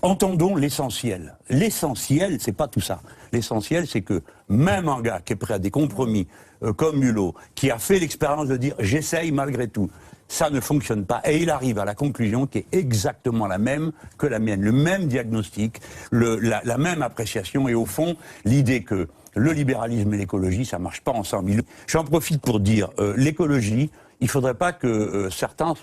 Entendons l'essentiel. L'essentiel, c'est pas tout ça. L'essentiel, c'est que même un gars qui est prêt à des compromis, comme Mulot, qui a fait l'expérience de dire « j'essaye malgré tout », ça ne fonctionne pas. Et il arrive à la conclusion qui est exactement la même que la mienne. Le même diagnostic, la même appréciation. Et au fond, l'idée que le libéralisme et l'écologie, ça marche pas ensemble. J'en profite pour dire, l'écologie, il faudrait pas que certains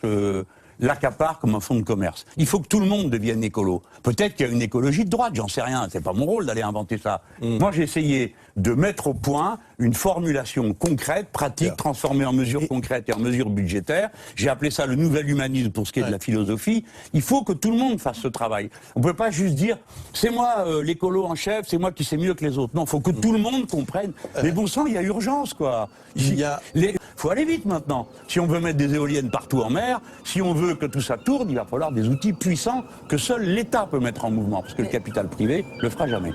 l'accaparent comme un fonds de commerce. Il faut que tout le monde devienne écolo. Peut-être qu'il y a une écologie de droite, j'en sais rien. C'est pas mon rôle d'aller inventer ça. Moi, j'ai essayé de mettre au point une formulation concrète, pratique, transformée en mesures concrètes et en mesures budgétaires. J'ai appelé ça le nouvel humanisme pour ce qui est de la philosophie. Il faut que tout le monde fasse ce travail. On peut pas juste dire, c'est moi l'écolo en chef, c'est moi qui sais mieux que les autres. Non, il faut que tout le monde comprenne. Mais bon sang, il y a urgence, quoi. Faut aller vite maintenant. Si on veut mettre des éoliennes partout en mer, si on veut que tout ça tourne, il va falloir des outils puissants que seul l'État peut mettre en mouvement, parce que le capital privé le fera jamais.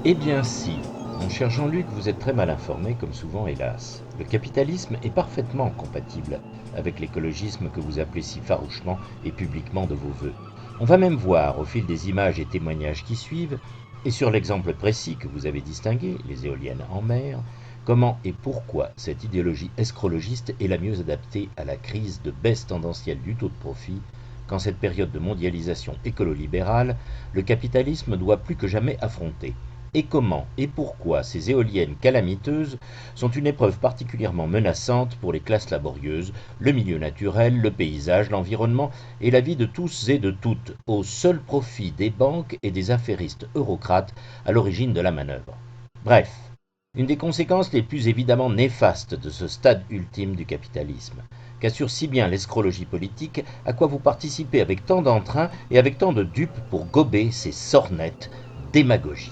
Eh bien si, mon cher Jean-Luc, vous êtes très mal informé, comme souvent hélas. Le capitalisme est parfaitement compatible avec l'écologisme que vous appelez si farouchement et publiquement de vos vœux. On va même voir, au fil des images et témoignages qui suivent, et sur l'exemple précis que vous avez distingué, les éoliennes en mer, comment et pourquoi cette idéologie escrologiste est la mieux adaptée à la crise de baisse tendancielle du taux de profit, qu'en cette période de mondialisation écolo-libérale, le capitalisme doit plus que jamais affronter. Et comment et pourquoi ces éoliennes calamiteuses sont une épreuve particulièrement menaçante pour les classes laborieuses, le milieu naturel, le paysage, l'environnement et la vie de tous et de toutes, au seul profit des banques et des affairistes eurocrates à l'origine de la manœuvre. Bref, une des conséquences les plus évidemment néfastes de ce stade ultime du capitalisme, qu'assure si bien l'escrologie politique, à quoi vous participez avec tant d'entrain et avec tant de dupes pour gober ces sornettes démagogiques.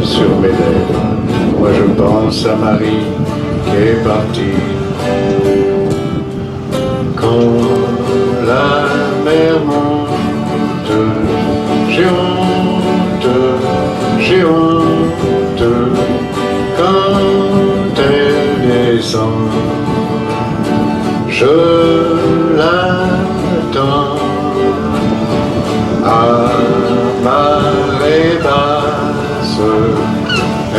Sur mes lèvres, moi je pense à Marie qui est partie. Quand la mer monte, j'ai honte, j'ai honte. Quand elle descend, je l'attends à marée basse.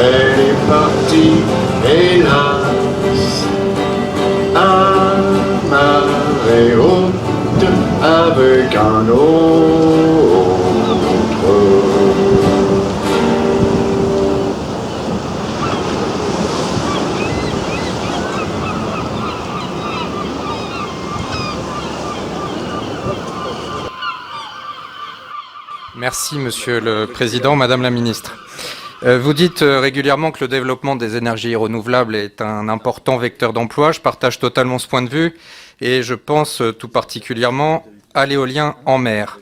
Elle est partie, hélas, à marée haute avec un autre. Merci Monsieur le Président, Madame la Ministre. Vous dites régulièrement que le développement des énergies renouvelables est un important vecteur d'emploi. Je partage totalement ce point de vue et je pense tout particulièrement à l'éolien en mer.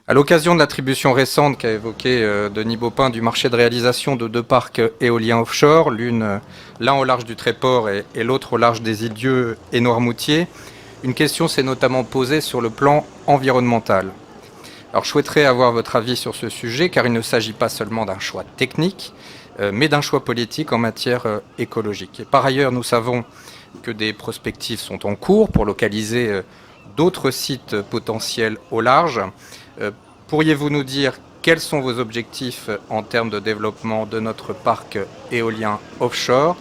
À l'occasion de l'attribution récente qu'a évoqué Denis Baupin du marché de réalisation de 2 parcs éoliens offshore, l'un au large du Tréport et l'autre au large des îles Dieu et Noirmoutier, une question s'est notamment posée sur le plan environnemental. Alors je souhaiterais avoir votre avis sur ce sujet, car il ne s'agit pas seulement d'un choix technique, mais d'un choix politique en matière écologique. Et par ailleurs, nous savons que des prospectives sont en cours pour localiser d'autres sites potentiels au large. Pourriez-vous nous dire quels sont vos objectifs en termes de développement de notre parc éolien offshore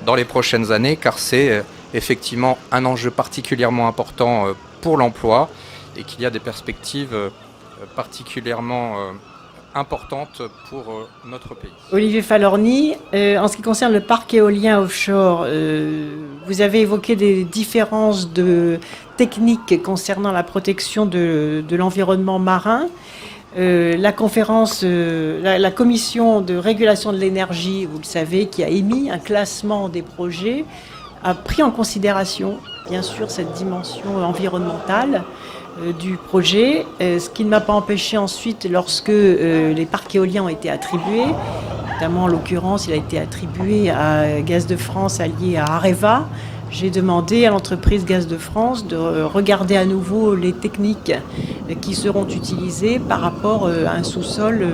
dans les prochaines années, car c'est effectivement un enjeu particulièrement important pour l'emploi et qu'il y a des perspectives particulièrement importante pour notre pays. Olivier Falorni, en ce qui concerne le parc éolien offshore, vous avez évoqué des différences de techniques concernant la protection de l'environnement marin. La commission de régulation de l'énergie, vous le savez, qui a émis un classement des projets, a pris en considération, bien sûr, cette dimension environnementale du projet, ce qui ne m'a pas empêché ensuite, lorsque les parcs éoliens ont été attribués, notamment en l'occurrence il a été attribué à Gaz de France allié à Areva, j'ai demandé à l'entreprise Gaz de France de regarder à nouveau les techniques qui seront utilisées par rapport à un sous-sol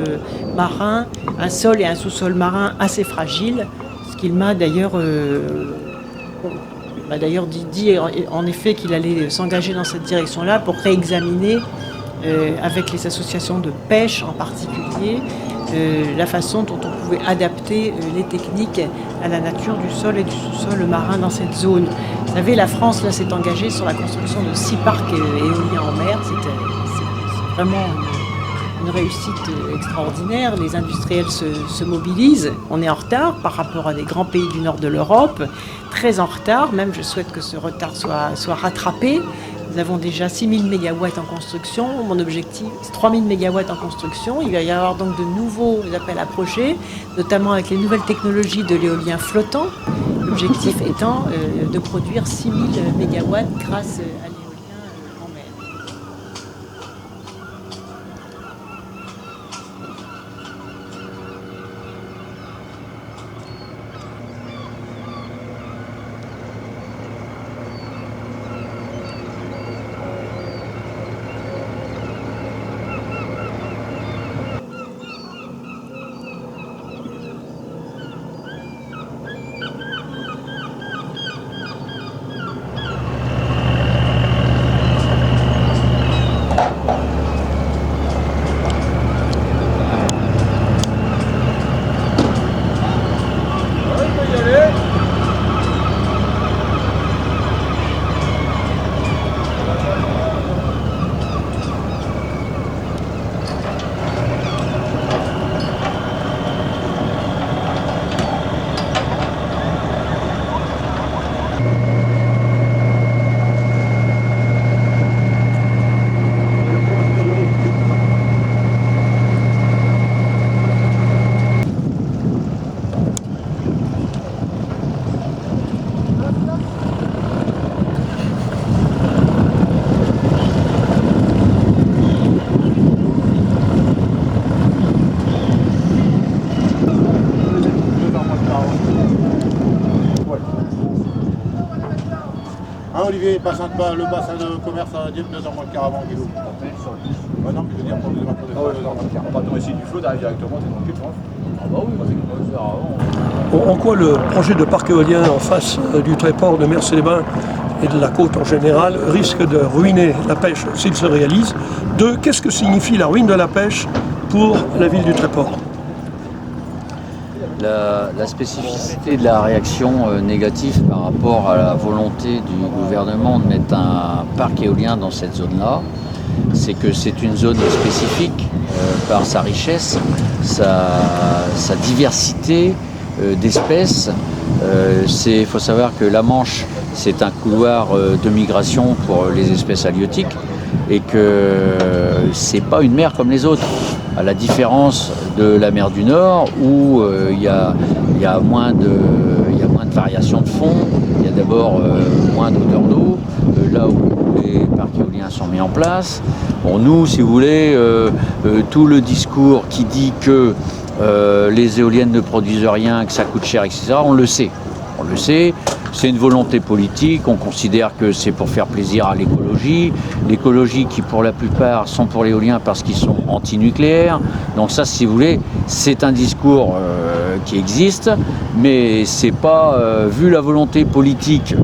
marin, un sol et un sous-sol marin assez fragiles, ce qu'il m'a d'ailleurs dit en effet qu'il allait s'engager dans cette direction-là pour réexaminer avec les associations de pêche en particulier la façon dont on pouvait adapter les techniques à la nature du sol et du sous-sol marin dans cette zone. Vous savez, la France là s'est engagée sur la construction de 6 parcs éoliens en mer. C'est vraiment une réussite extraordinaire. Les industriels se mobilisent. On est en retard par rapport à des grands pays du nord de l'Europe, très en retard. Même, je souhaite que ce retard soit rattrapé. Nous avons déjà 6000 MW en construction. Mon objectif, c'est 3000 MW en construction. Il va y avoir donc de nouveaux appels à projets, notamment avec les nouvelles technologies de l'éolien flottant. L'objectif étant de produire 6000 MW grâce à l'éolien en mer. Olivier, le bassin de commerce à 2 heures moins de quart avant Guido. Ouais, non, mais je veux dire, pour les marques de pas ton récit du feu, t'arrives directement, t'es tranquille, je pense. Ah bah oui, parce que 2 heures avant. En quoi le projet de parc éolien en face du tréport de Mercey-les-Bains et de la côte en général risque de ruiner la pêche s'il se réalise? 2. Qu'est-ce que signifie la ruine de la pêche pour la ville du Tréport? La spécificité de la réaction négative par rapport à la volonté du gouvernement de mettre un parc éolien dans cette zone-là, c'est que c'est une zone spécifique par sa richesse, sa diversité d'espèces. Il faut savoir que la Manche, c'est un couloir de migration pour les espèces halieutiques et que c'est pas une mer comme les autres. À la différence de la mer du Nord où il y a moins de variations de fond, il y a d'abord moins d'odeur d'eau, là où les parcs éoliens sont mis en place. Bon, nous, si vous voulez, tout le discours qui dit que les éoliennes ne produisent rien, que ça coûte cher, etc., on le sait. On le sait, c'est une volonté politique, on considère que c'est pour faire plaisir à l'écologie. L'écologie qui pour la plupart sont pour l'éolien parce qu'ils sont anti-nucléaires. Donc ça, si vous voulez, c'est un discours qui existe, mais c'est pas, vu la volonté politique,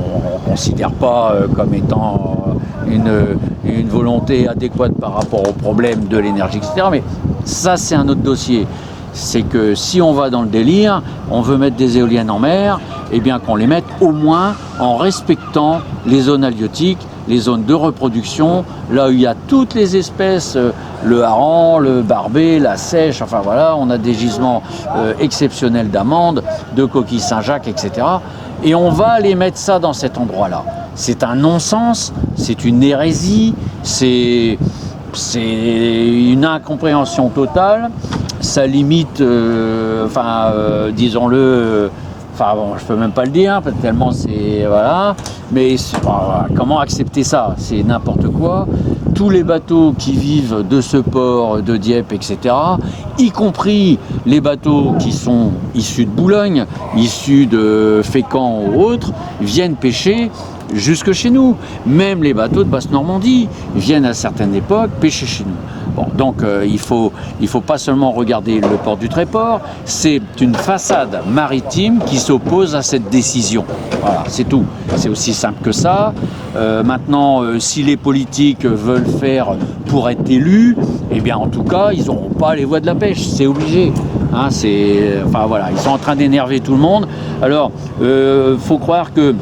on ne considère pas comme étant une volonté adéquate par rapport au problème de l'énergie, etc. Mais ça, c'est un autre dossier. C'est que si on va dans le délire, on veut mettre des éoliennes en mer, eh bien qu'on les mette au moins en respectant les zones halieutiques les zones de reproduction, là où il y a toutes les espèces, le hareng, le barbet, la seiche, enfin voilà, on a des gisements exceptionnels d'amandes, de coquilles Saint-Jacques, etc. Et on va aller mettre ça dans cet endroit-là. C'est un non-sens, c'est une hérésie, c'est une incompréhension totale. Ça limite, disons-le, bon, je peux même pas le dire, parce que tellement c'est... Voilà. Mais comment accepter ça? C'est n'importe quoi. Tous les bateaux qui vivent de ce port, de Dieppe, etc., y compris les bateaux qui sont issus de Boulogne, issus de Fécamp ou autres, viennent pêcher jusque chez nous. Même les bateaux de Basse-Normandie viennent à certaines époques pêcher chez nous. Bon, donc il faut pas seulement regarder le port du Tréport, c'est une façade maritime qui s'oppose à cette décision. Voilà, c'est tout. C'est aussi simple que ça. Maintenant, si les politiques veulent faire pour être élus, eh bien en tout cas, ils n'auront pas les voies de la pêche, c'est obligé. Hein, ils sont en train d'énerver tout le monde. Alors, faut croire que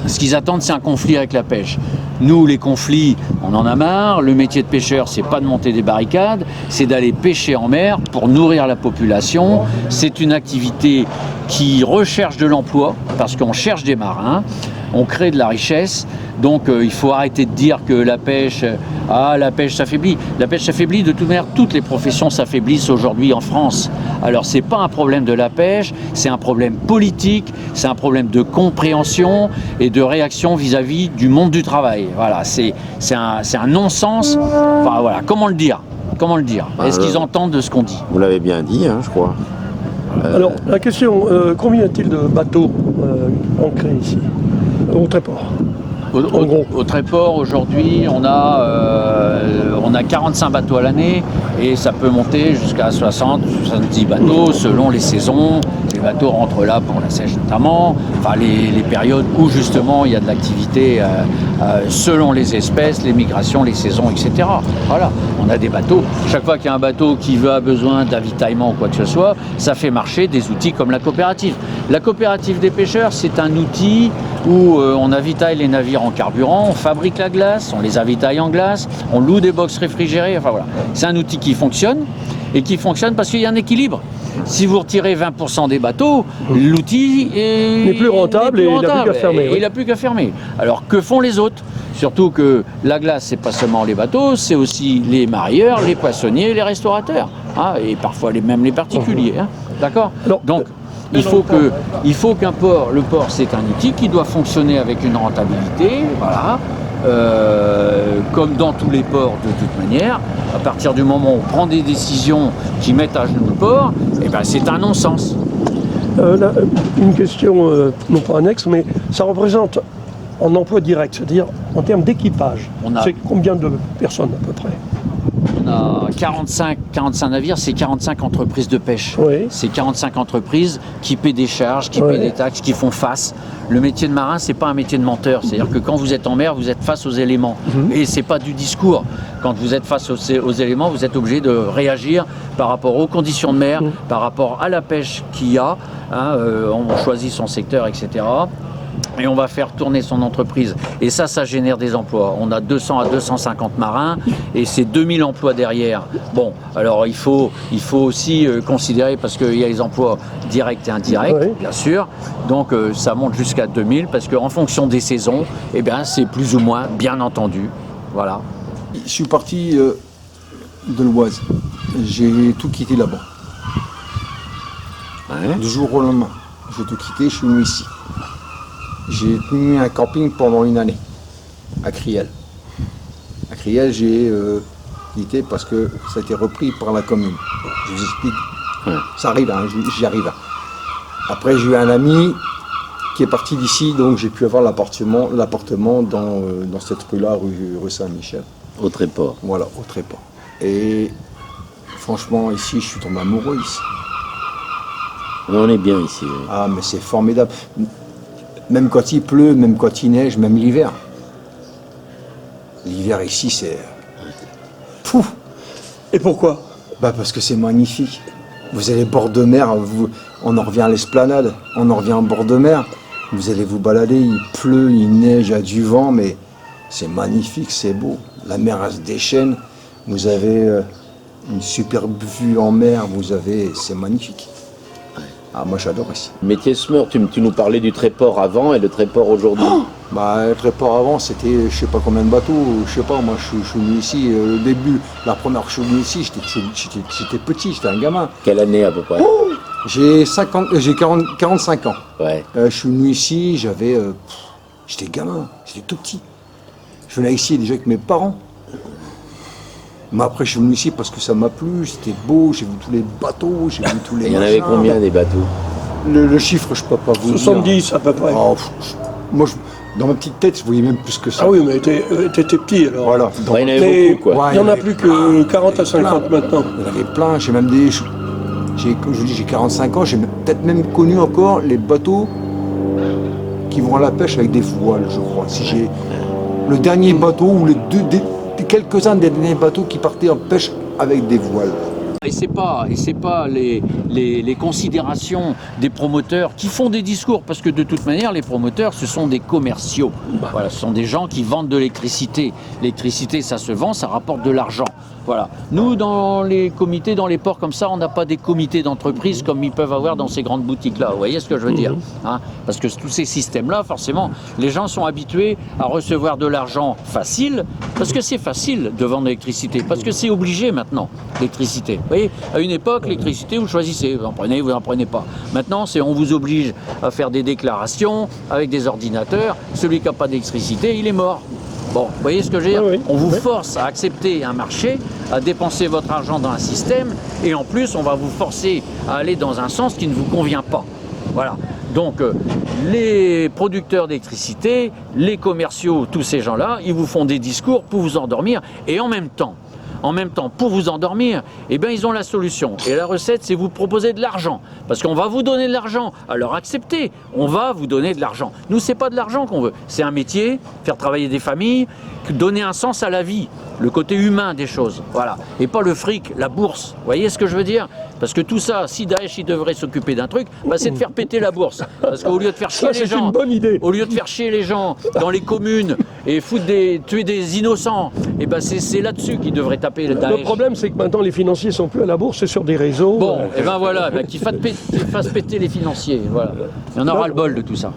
ce qu'ils attendent, c'est un conflit avec la pêche. Nous, les conflits, on en a marre. Le métier de pêcheur, c'est pas de monter des barricades, c'est d'aller pêcher en mer pour nourrir la population. C'est une activité qui recherche de l'emploi, parce qu'on cherche des marins, on crée de la richesse. Donc il faut arrêter de dire que la pêche s'affaiblit. La pêche s'affaiblit, de toute manière, toutes les professions s'affaiblissent aujourd'hui en France. Alors c'est pas un problème de la pêche, c'est un problème politique, c'est un problème de compréhension et de réaction vis-à-vis du monde du travail. Voilà, c'est un non-sens. Enfin voilà, comment le dire? Est-ce qu'ils entendent de ce qu'on dit? Vous l'avez bien dit, je crois. Alors, la question, combien y a-t-il de bateaux ancrés ici, au Tréport? Au Tréport, aujourd'hui, on a 45 bateaux à l'année et ça peut monter jusqu'à 60, 70 bateaux selon les saisons. Les bateaux rentrent là pour la sèche notamment, enfin les périodes où justement il y a de l'activité selon les espèces, les migrations, les saisons, etc. Voilà, on a des bateaux. Chaque fois qu'il y a un bateau qui a besoin d'avitaillement ou quoi que ce soit, ça fait marcher des outils comme la coopérative. La coopérative des pêcheurs, c'est un outil où on avitaille les navires en carburant, on fabrique la glace, on les avitaille en glace, on loue des box réfrigérées, enfin voilà. C'est un outil qui fonctionne, et qui fonctionne parce qu'il y a un équilibre. Si vous retirez 20% des bateaux, l'outil n'est plus rentable et il n'a plus qu'à fermer. Il n'a plus qu'à fermer. Alors que font les autres? Surtout que la glace, c'est pas seulement les bateaux, c'est aussi les marieurs, les poissonniers, les restaurateurs, hein, et parfois même les particuliers. Hein, d'accord? Donc, il faut qu'un port, le port, c'est un outil qui doit fonctionner avec une rentabilité, voilà. Comme dans tous les ports de toute manière, à partir du moment où on prend des décisions qui mettent à genoux le port, eh ben c'est un non-sens. Une question, non pas annexe, mais ça représente en emploi direct, c'est-à-dire en termes d'équipage, c'est combien de personnes à peu près? On a 45 navires, c'est 45 entreprises de pêche. Oui. C'est 45 entreprises qui paient des charges, qui paient des taxes, qui font face. Le métier de marin, c'est pas un métier de menteur. C'est-à-dire que quand vous êtes en mer, vous êtes face aux éléments. Et c'est pas du discours. Quand vous êtes face aux éléments, vous êtes obligé de réagir par rapport aux conditions de mer, par rapport à la pêche qu'il y a. Hein, on choisit son secteur, etc. Et on va faire tourner son entreprise. Et ça génère des emplois. On a 200 à 250 marins et c'est 2000 emplois derrière. Bon, alors il faut aussi considérer, parce qu'il y a les emplois directs et indirects, bien sûr. Donc ça monte jusqu'à 2000 parce qu'en fonction des saisons, eh bien, c'est plus ou moins bien entendu. Voilà. Je suis parti de l'Oise. J'ai tout quitté là-bas. Du jour au lendemain. J'ai tout quitté, je suis venu ici. J'ai tenu un camping pendant une année, à Criel. À Criel, j'ai quitté parce que ça a été repris par la commune. Je vous explique. Ça arrive, hein, j'y arrive. Après, j'ai eu un ami qui est parti d'ici, donc j'ai pu avoir l'appartement dans cette rue-là, rue Saint-Michel. Au Tréport. Voilà, au Tréport. Et franchement, ici, je suis tombé amoureux ici. On est bien ici. Oui. Ah, mais c'est formidable. Même quand il pleut, même quand il neige, même l'hiver. L'hiver ici, c'est... Fou. Et pourquoi? Parce que c'est magnifique. Vous allez bord de mer, on en revient à l'esplanade, on en revient en bord de mer. Vous allez vous balader, il pleut, il neige, il y a du vent, mais c'est magnifique, c'est beau. La mer elle se déchaîne, vous avez une superbe vue en mer, c'est magnifique. Ah, moi j'adore ici. Métier semeur, tu nous parlais du Tréport avant et le Tréport aujourd'hui. Le Tréport avant, c'était je sais pas combien de bateaux, je sais pas, moi je suis venu ici, au début, la première fois que je suis venu ici, j'étais petit, j'étais un gamin. Quelle année à peu près? J'ai 45 ans. Ouais. Je suis venu ici, j'étais gamin, j'étais tout petit. Je venais ici déjà avec mes parents. Mais après, je suis venu ici parce que ça m'a plu, c'était beau, j'ai vu tous les bateaux, j'ai vu tous les Il y en avait combien des bateaux? Le chiffre, je peux pas vous 70 dire. à peu près. Oh, moi, dans ma petite tête, je voyais même plus que ça. Ah oui, mais t'étais petit alors. Voilà. Il y en avait beaucoup, quoi. Il n'y en a plus que 40 à 50 maintenant. Il y en avait plein, j'ai même des... Comme je vous dis, j'ai 45 ans, j'ai peut-être même connu encore les bateaux qui vont à la pêche avec des voiles, je crois. Si j'ai le dernier bateau ou quelques-uns des derniers bateaux qui partaient en pêche avec des voiles. Et c'est pas les considérations des promoteurs qui font des discours, parce que de toute manière, les promoteurs, ce sont des commerciaux. Voilà, ce sont des gens qui vendent de l'électricité. L'électricité, ça se vend, ça rapporte de l'argent. Voilà. Nous, dans les comités, dans les ports comme ça, on n'a pas des comités d'entreprise comme ils peuvent avoir dans ces grandes boutiques-là. Vous voyez ce que je veux dire, hein? Parce que tous ces systèmes-là, forcément, les gens sont habitués à recevoir de l'argent facile, parce que c'est facile de vendre l'électricité, parce que c'est obligé maintenant, l'électricité. Vous voyez, à une époque, l'électricité, vous choisissez, vous en prenez, vous n'en prenez pas. Maintenant, on vous oblige à faire des déclarations avec des ordinateurs. Celui qui n'a pas d'électricité, il est mort. Bon, vous voyez ce que je veux dire? Oui. On vous force à accepter un marché, à dépenser votre argent dans un système, et en plus, on va vous forcer à aller dans un sens qui ne vous convient pas. Voilà. Donc, les producteurs d'électricité, les commerciaux, tous ces gens-là, ils vous font des discours pour vous endormir, et en même temps, pour vous endormir, eh bien, ils ont la solution. Et la recette, c'est vous proposer de l'argent. Parce qu'on va vous donner de l'argent. Alors acceptez, on va vous donner de l'argent. Nous, c'est pas de l'argent qu'on veut. C'est un métier, faire travailler des familles, donner un sens à la vie, le côté humain des choses. Voilà. Et pas le fric, la bourse. Vous voyez ce que je veux dire? Parce que tout ça, si Daesh il devrait s'occuper d'un truc, c'est de faire péter la bourse. Parce qu'au lieu de faire chier les gens, une bonne idée. Au lieu de faire chier les gens dans les communes et tuer des innocents, et c'est là-dessus qu'ils devraient taper le Daesh. Le problème, c'est que maintenant, les financiers sont plus à la bourse, c'est sur des réseaux. Bon, et ben voilà, qu'ils fassent péter les financiers. Voilà. Il y en aura le bol de tout ça.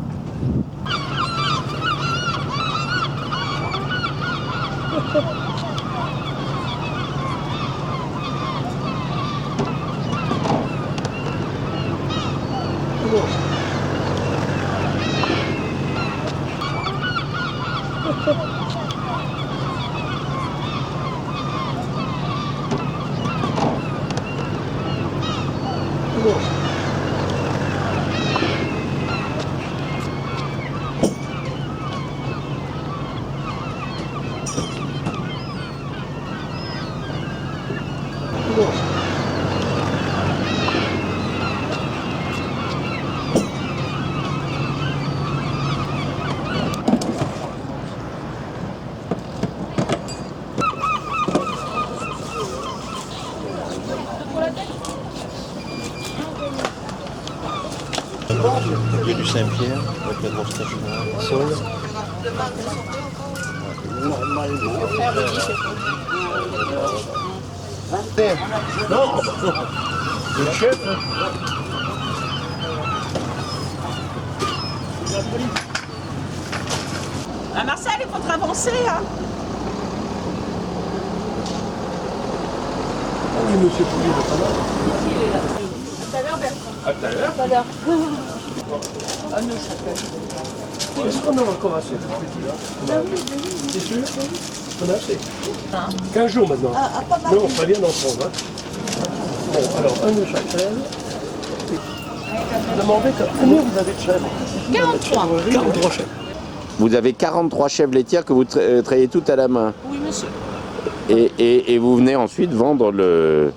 Il y a du Saint-Pierre, avec la grosse tache noire. Sol. Normalement. Non, le chef. Marcel, il faut avancer, hein. Oui, monsieur Poulier, il est pas là. Il est là. À tout à l'heure, Bertrand. À tout à l'heure. Tout à l'heure. Ah non, ça fait. Est-ce qu'on a encore assez de petits là? C'est sûr? On a assez. 15 jours maintenant. Non, ça vient d'en prendre. Hein. Bon, alors, un de chaque chèvre. Demandez combien vous avez de chèvres? 43. 43 chèvres. Vous avez 43 chèvres laitières que vous travaillez toutes à la main. Oui, monsieur. Et vous venez ensuite vendre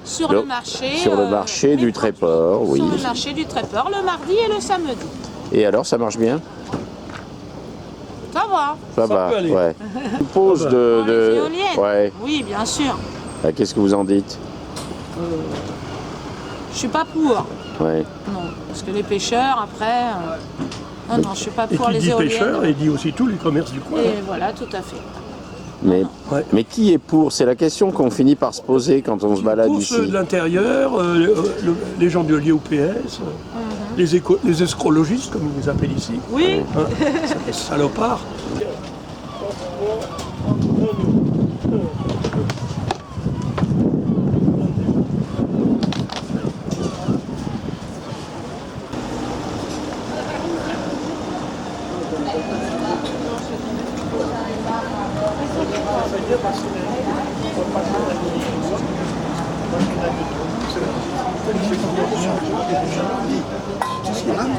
Sur le marché. Sur le marché du Tréport, oui. Sur le marché du Tréport, le mardi et le samedi. Et alors, ça marche bien? Ça va. Ça va, peut aller. ouais. Une pause Les éoliennes. Ouais. Oui, bien sûr. Qu'est-ce que vous en dites? Je suis pas pour. Ouais. Non, parce que les pêcheurs, après... Non, je suis pas Et pour qui les dit éoliennes. pêcheur, et dit aussi tous les commerces du coin. Et voilà, tout à fait. Mais qui est pour? C'est la question qu'on finit par se poser quand on se balade Pour ici. ceux de l'intérieur, les gens liés au PS, les escrologistes, comme ils les appellent ici. Oui. Les salopards.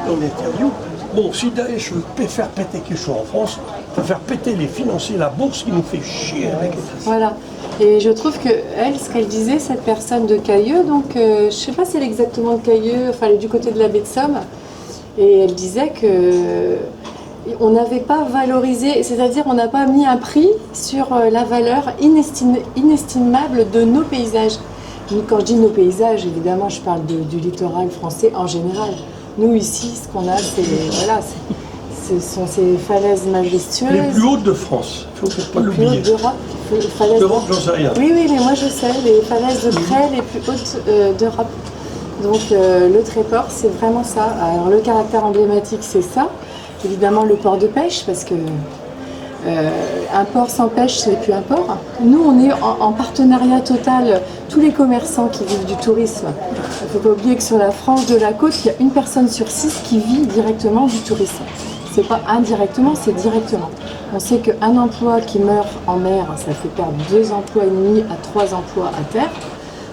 Dans l'interview, bon, si Daesh veut faire péter quelque chose en France, il faut faire péter les financiers, la bourse qui nous fait chier avec les taxes. Voilà. Et je trouve que elle, ce qu'elle disait, cette personne de Cailleux, donc je sais pas si elle est exactement de Cailleux, enfin elle est du côté de la baie de Somme, et elle disait que on n'avait pas valorisé, c'est-à-dire on n'a pas mis un prix sur la valeur inestimable de nos paysages. Quand je dis nos paysages, évidemment, je parle du littoral français en général. Nous, ici, ce qu'on a, ce sont ces falaises majestueuses. Les plus hautes de France, il ne faut pas l'oublier. Les plus hautes d'Europe. D'Europe, j'en sais rien. Oui, mais moi je sais, les falaises de près les plus hautes d'Europe. Donc le Tréport, c'est vraiment ça. Alors le caractère emblématique, c'est ça. Évidemment, le port de pêche, parce que un port sans pêche, ce n'est plus un port. Nous, on est en partenariat total, tous les commerçants qui vivent du tourisme. Il ne faut pas oublier que sur la frange de la côte, il y a une personne sur 6 qui vit directement du tourisme. C'est pas indirectement, c'est directement. On sait qu'un emploi qui meurt en mer, ça fait perdre 2 emplois et demi à 3 emplois à terre.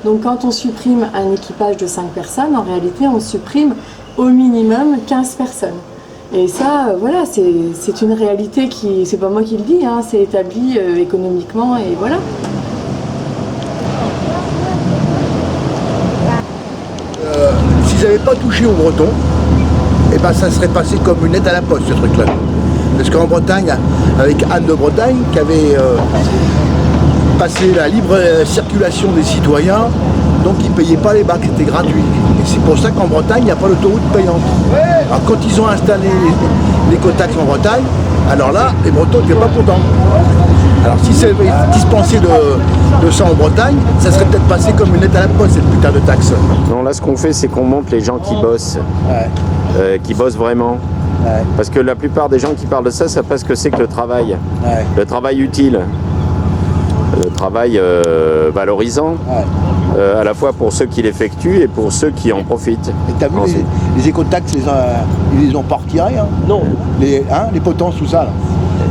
Donc quand on supprime un équipage de 5 personnes, en réalité, on supprime au minimum 15 personnes. Et ça, voilà, c'est une réalité qui, c'est pas moi qui le dis, hein, c'est établi économiquement et voilà. S'ils n'avaient pas touché aux Bretons, eh ben, ça serait passé comme une lettre à la poste, ce truc-là. Parce qu'en Bretagne, avec Anne de Bretagne, qui avait passé la libre circulation des citoyens, donc ils ne payaient pas les bacs, c'était gratuit. Et c'est pour ça qu'en Bretagne, il n'y a pas d'autoroute payante. Alors quand ils ont installé l'écotaxe en Bretagne, alors là, les Bretons n'étaient pas contents. Alors si ça avait dispensé de ça en Bretagne, ça serait peut-être passé comme une lettre à la poste, cette putain de taxe. Non, là, ce qu'on fait, c'est qu'on montre les gens qui bossent. Qui bossent vraiment. Parce que la plupart des gens qui parlent de ça, savent pas ce que c'est que le travail. Le travail utile. Le travail valorisant. À la fois pour ceux qui l'effectuent et pour ceux qui en profitent. Et t'as vu les écotaxes, ils les ont pas retirés, hein. Non. Les potences, tout ça, là.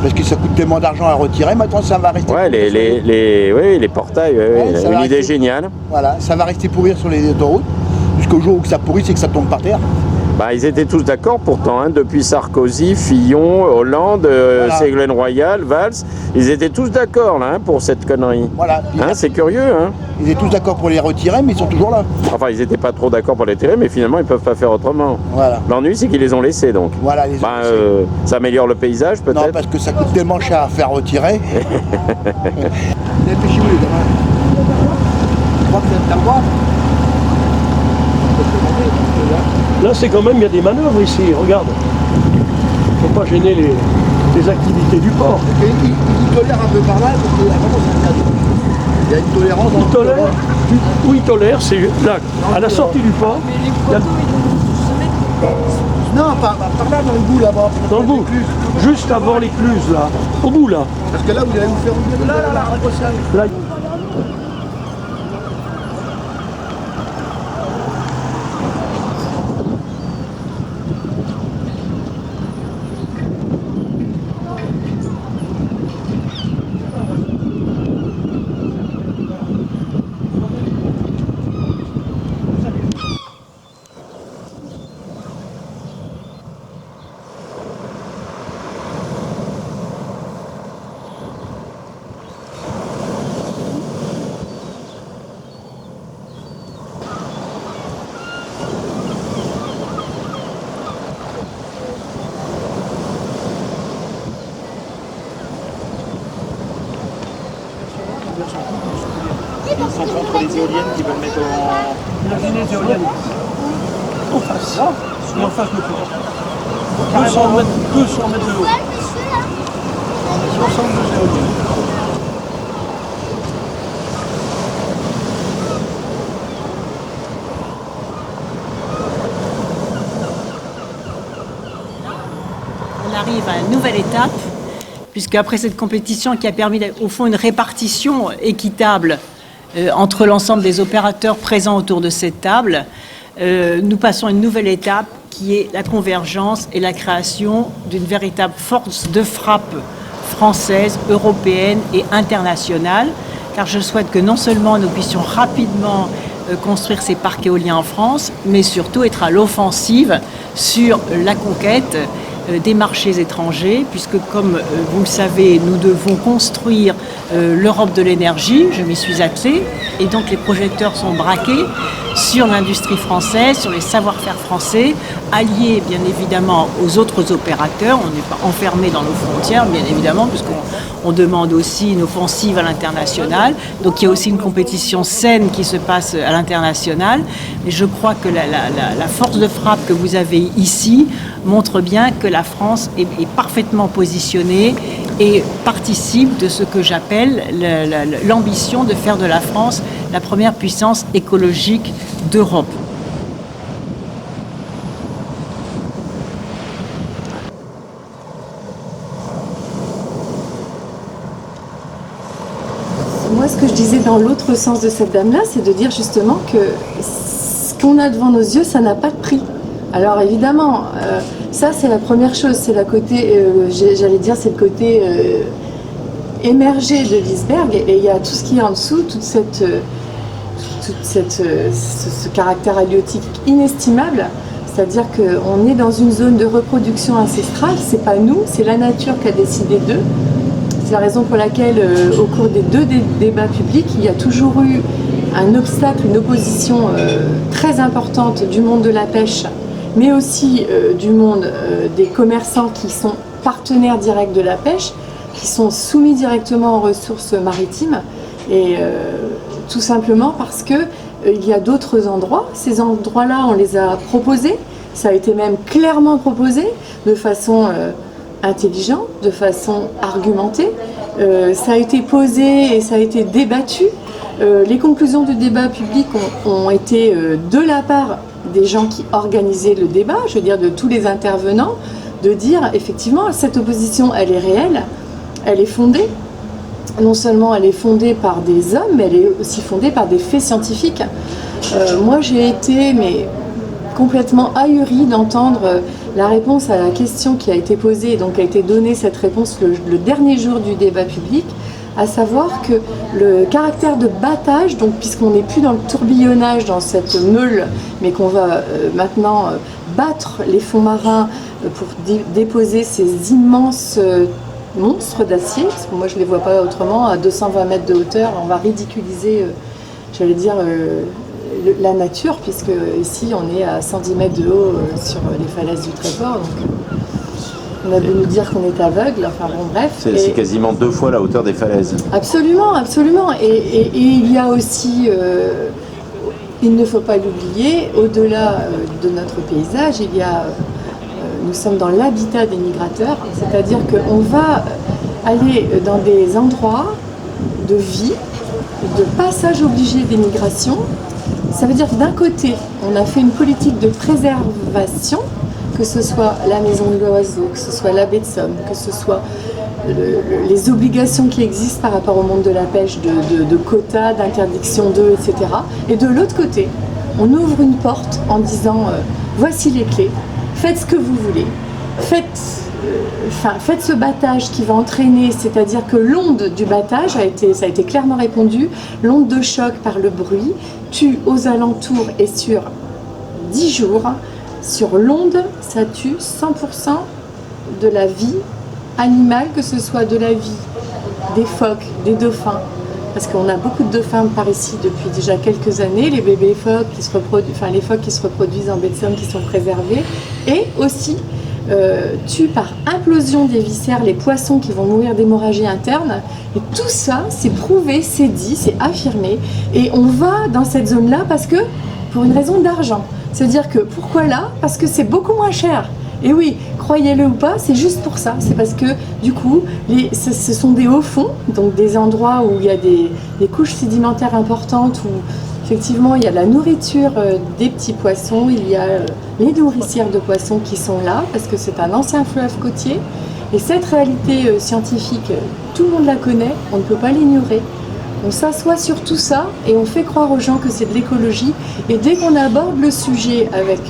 Parce que ça coûte tellement d'argent à retirer, maintenant ça va rester. Ouais, les portails, une idée géniale. Voilà, ça va rester pourrir sur les autoroutes, jusqu'au jour où ça pourrit, c'est que ça tombe par terre. Bah, ils étaient tous d'accord pourtant, hein, depuis Sarkozy, Fillon, Hollande, Ségolène Royal, Valls, ils étaient tous d'accord là, hein, pour cette connerie. Voilà. Hein, c'est curieux. Hein. Ils étaient tous d'accord pour les retirer, mais ils sont toujours là. Enfin, ils n'étaient pas trop d'accord pour les tirer, mais finalement, ils ne peuvent pas faire autrement. Voilà. L'ennui, c'est qu'ils les ont laissés donc. Voilà, les ça améliore le paysage peut-être. Non, parce que ça coûte tellement cher à faire retirer. Dépêchez-vous les gamins. Je crois que c'est à droite. Là, c'est quand même, il y a des manœuvres ici, regarde. Il ne faut pas gêner les activités du port. Il tolère un peu par là, parce que vraiment, il y a une tolérance. Il tolère, où il tolère, c'est là, à la sortie du port. Non, par là, dans le bout là-bas. Dans le bout, juste avant l'écluse, là. Au bout, là. Parce que là, vous allez vous faire oublier. Là. Ils sont contre les éoliennes qui veulent mettre en... Imaginez les éoliennes. En face. En face de port. 200 mètres de haut. 62 éoliennes. arrive à une nouvelle étape, puisque après cette compétition qui a permis au fond une répartition équitable entre l'ensemble des opérateurs présents autour de cette table, nous passons à une nouvelle étape qui est la convergence et la création d'une véritable force de frappe française, européenne et internationale, car je souhaite que non seulement nous puissions rapidement construire ces parcs éoliens en France, mais surtout être à l'offensive sur la conquête des marchés étrangers, puisque comme vous le savez, nous devons construire l'Europe de l'énergie, je m'y suis attelée, et donc les projecteurs sont braqués sur l'industrie française, sur les savoir-faire français, alliés bien évidemment aux autres opérateurs. On n'est pas enfermé dans nos frontières, bien évidemment, puisqu'on demande aussi une offensive à l'international. Donc il y a aussi une compétition saine qui se passe à l'international. Mais je crois que la force de frappe que vous avez ici montre bien que la France est parfaitement positionnée et participe de ce que j'appelle l'ambition de faire de la France la première puissance écologique d'Europe. Moi, ce que je disais dans l'autre sens de cette dame-là, c'est de dire justement que ce qu'on a devant nos yeux, ça n'a pas de prix. Alors évidemment, ça c'est la première chose, c'est la côté, j'allais dire, c'est le côté émergé de l'iceberg, et il y a tout ce qui est en dessous, ce caractère halieutique inestimable, c'est-à-dire qu'on est dans une zone de reproduction ancestrale, c'est pas nous, c'est la nature qui a décidé d'eux. C'est la raison pour laquelle, au cours des deux débats publics, il y a toujours eu un obstacle, une opposition très importante du monde de la pêche, mais aussi du monde des commerçants qui sont partenaires directs de la pêche, qui sont soumis directement aux ressources maritimes, et tout simplement parce que il y a d'autres endroits. Ces endroits-là, on les a proposés, ça a été même clairement proposé, de façon intelligente, de façon argumentée. Ça a été posé et ça a été débattu. Les conclusions du débat public ont été de la part des gens qui organisaient le débat, je veux dire de tous les intervenants, de dire effectivement cette opposition elle est réelle, elle est fondée. Non seulement elle est fondée par des hommes, mais elle est aussi fondée par des faits scientifiques. Moi j'ai été complètement ahurie d'entendre la réponse à la question qui a été posée, et donc a été donnée cette réponse le dernier jour du débat public, à savoir que le caractère de battage, donc puisqu'on n'est plus dans le tourbillonnage, dans cette meule, mais qu'on va maintenant battre les fonds marins pour déposer ces immenses monstres d'acier, parce que moi je ne les vois pas autrement, à 220 mètres de hauteur, on va ridiculiser, j'allais dire, la nature, puisque ici on est à 110 mètres de haut sur les falaises du Tréport, donc on a beau nous dire qu'on est aveugle, enfin bon bref. C'est quasiment 2 fois la hauteur des falaises. Absolument, absolument. Et il y a aussi, il ne faut pas l'oublier, au-delà de notre paysage, il y a, nous sommes dans l'habitat des migrateurs, c'est-à-dire qu'on va aller dans des endroits de vie, de passage obligé des migrations. Ça veut dire que d'un côté, on a fait une politique de préservation, que ce soit la maison de l'oiseau, que ce soit la baie de Somme, que ce soit les obligations qui existent par rapport au monde de la pêche, de quotas, d'interdiction d'eux, etc. Et de l'autre côté, on ouvre une porte en disant voici les clés, faites ce que vous voulez, faites ce battage qui va entraîner, c'est-à-dire que l'onde du battage, ça a été clairement répondu, l'onde de choc par le bruit tue aux alentours et sur 10 jours, sur l'onde, ça tue 100% de la vie animale, que ce soit de la vie des phoques, des dauphins, parce qu'on a beaucoup de dauphins par ici depuis déjà quelques années, les bébés phoques qui se reproduisent, enfin les phoques qui se reproduisent en baie de Somme qui sont préservés, et aussi tue par implosion des viscères les poissons qui vont mourir d'hémorragie interne. Et tout ça, c'est prouvé, c'est dit, c'est affirmé, et on va dans cette zone-là parce que, pour une raison d'argent. C'est-à-dire que, pourquoi là? Parce que c'est beaucoup moins cher. Et oui, croyez-le ou pas, c'est juste pour ça. C'est parce que, du coup, ce sont des hauts fonds, donc des endroits où il y a des couches sédimentaires importantes, où effectivement il y a la nourriture des petits poissons, il y a les nourricières de poissons qui sont là, parce que c'est un ancien fleuve côtier. Et cette réalité scientifique, tout le monde la connaît, on ne peut pas l'ignorer. On s'assoit sur tout ça et on fait croire aux gens que c'est de l'écologie. Et dès qu'on aborde le sujet avec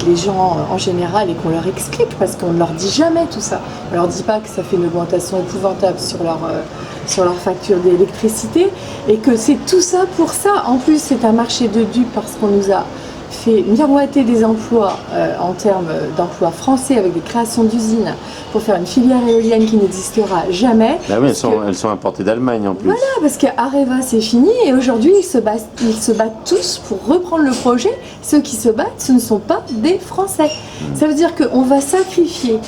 les gens en général et qu'on leur explique, parce qu'on ne leur dit jamais tout ça, on leur dit pas que ça fait une augmentation épouvantable sur leur facture d'électricité et que c'est tout ça pour ça. En plus, c'est un marché de dupes parce qu'on nous a fait miroiter des emplois en termes d'emplois français avec des créations d'usines pour faire une filière éolienne qui n'existera jamais. Bah oui, elles sont importées d'Allemagne en plus. Voilà, parce qu'Areva c'est fini et aujourd'hui ils se battent tous pour reprendre le projet. Ceux qui se battent, ce ne sont pas des Français. Ça veut dire qu'on va sacrifier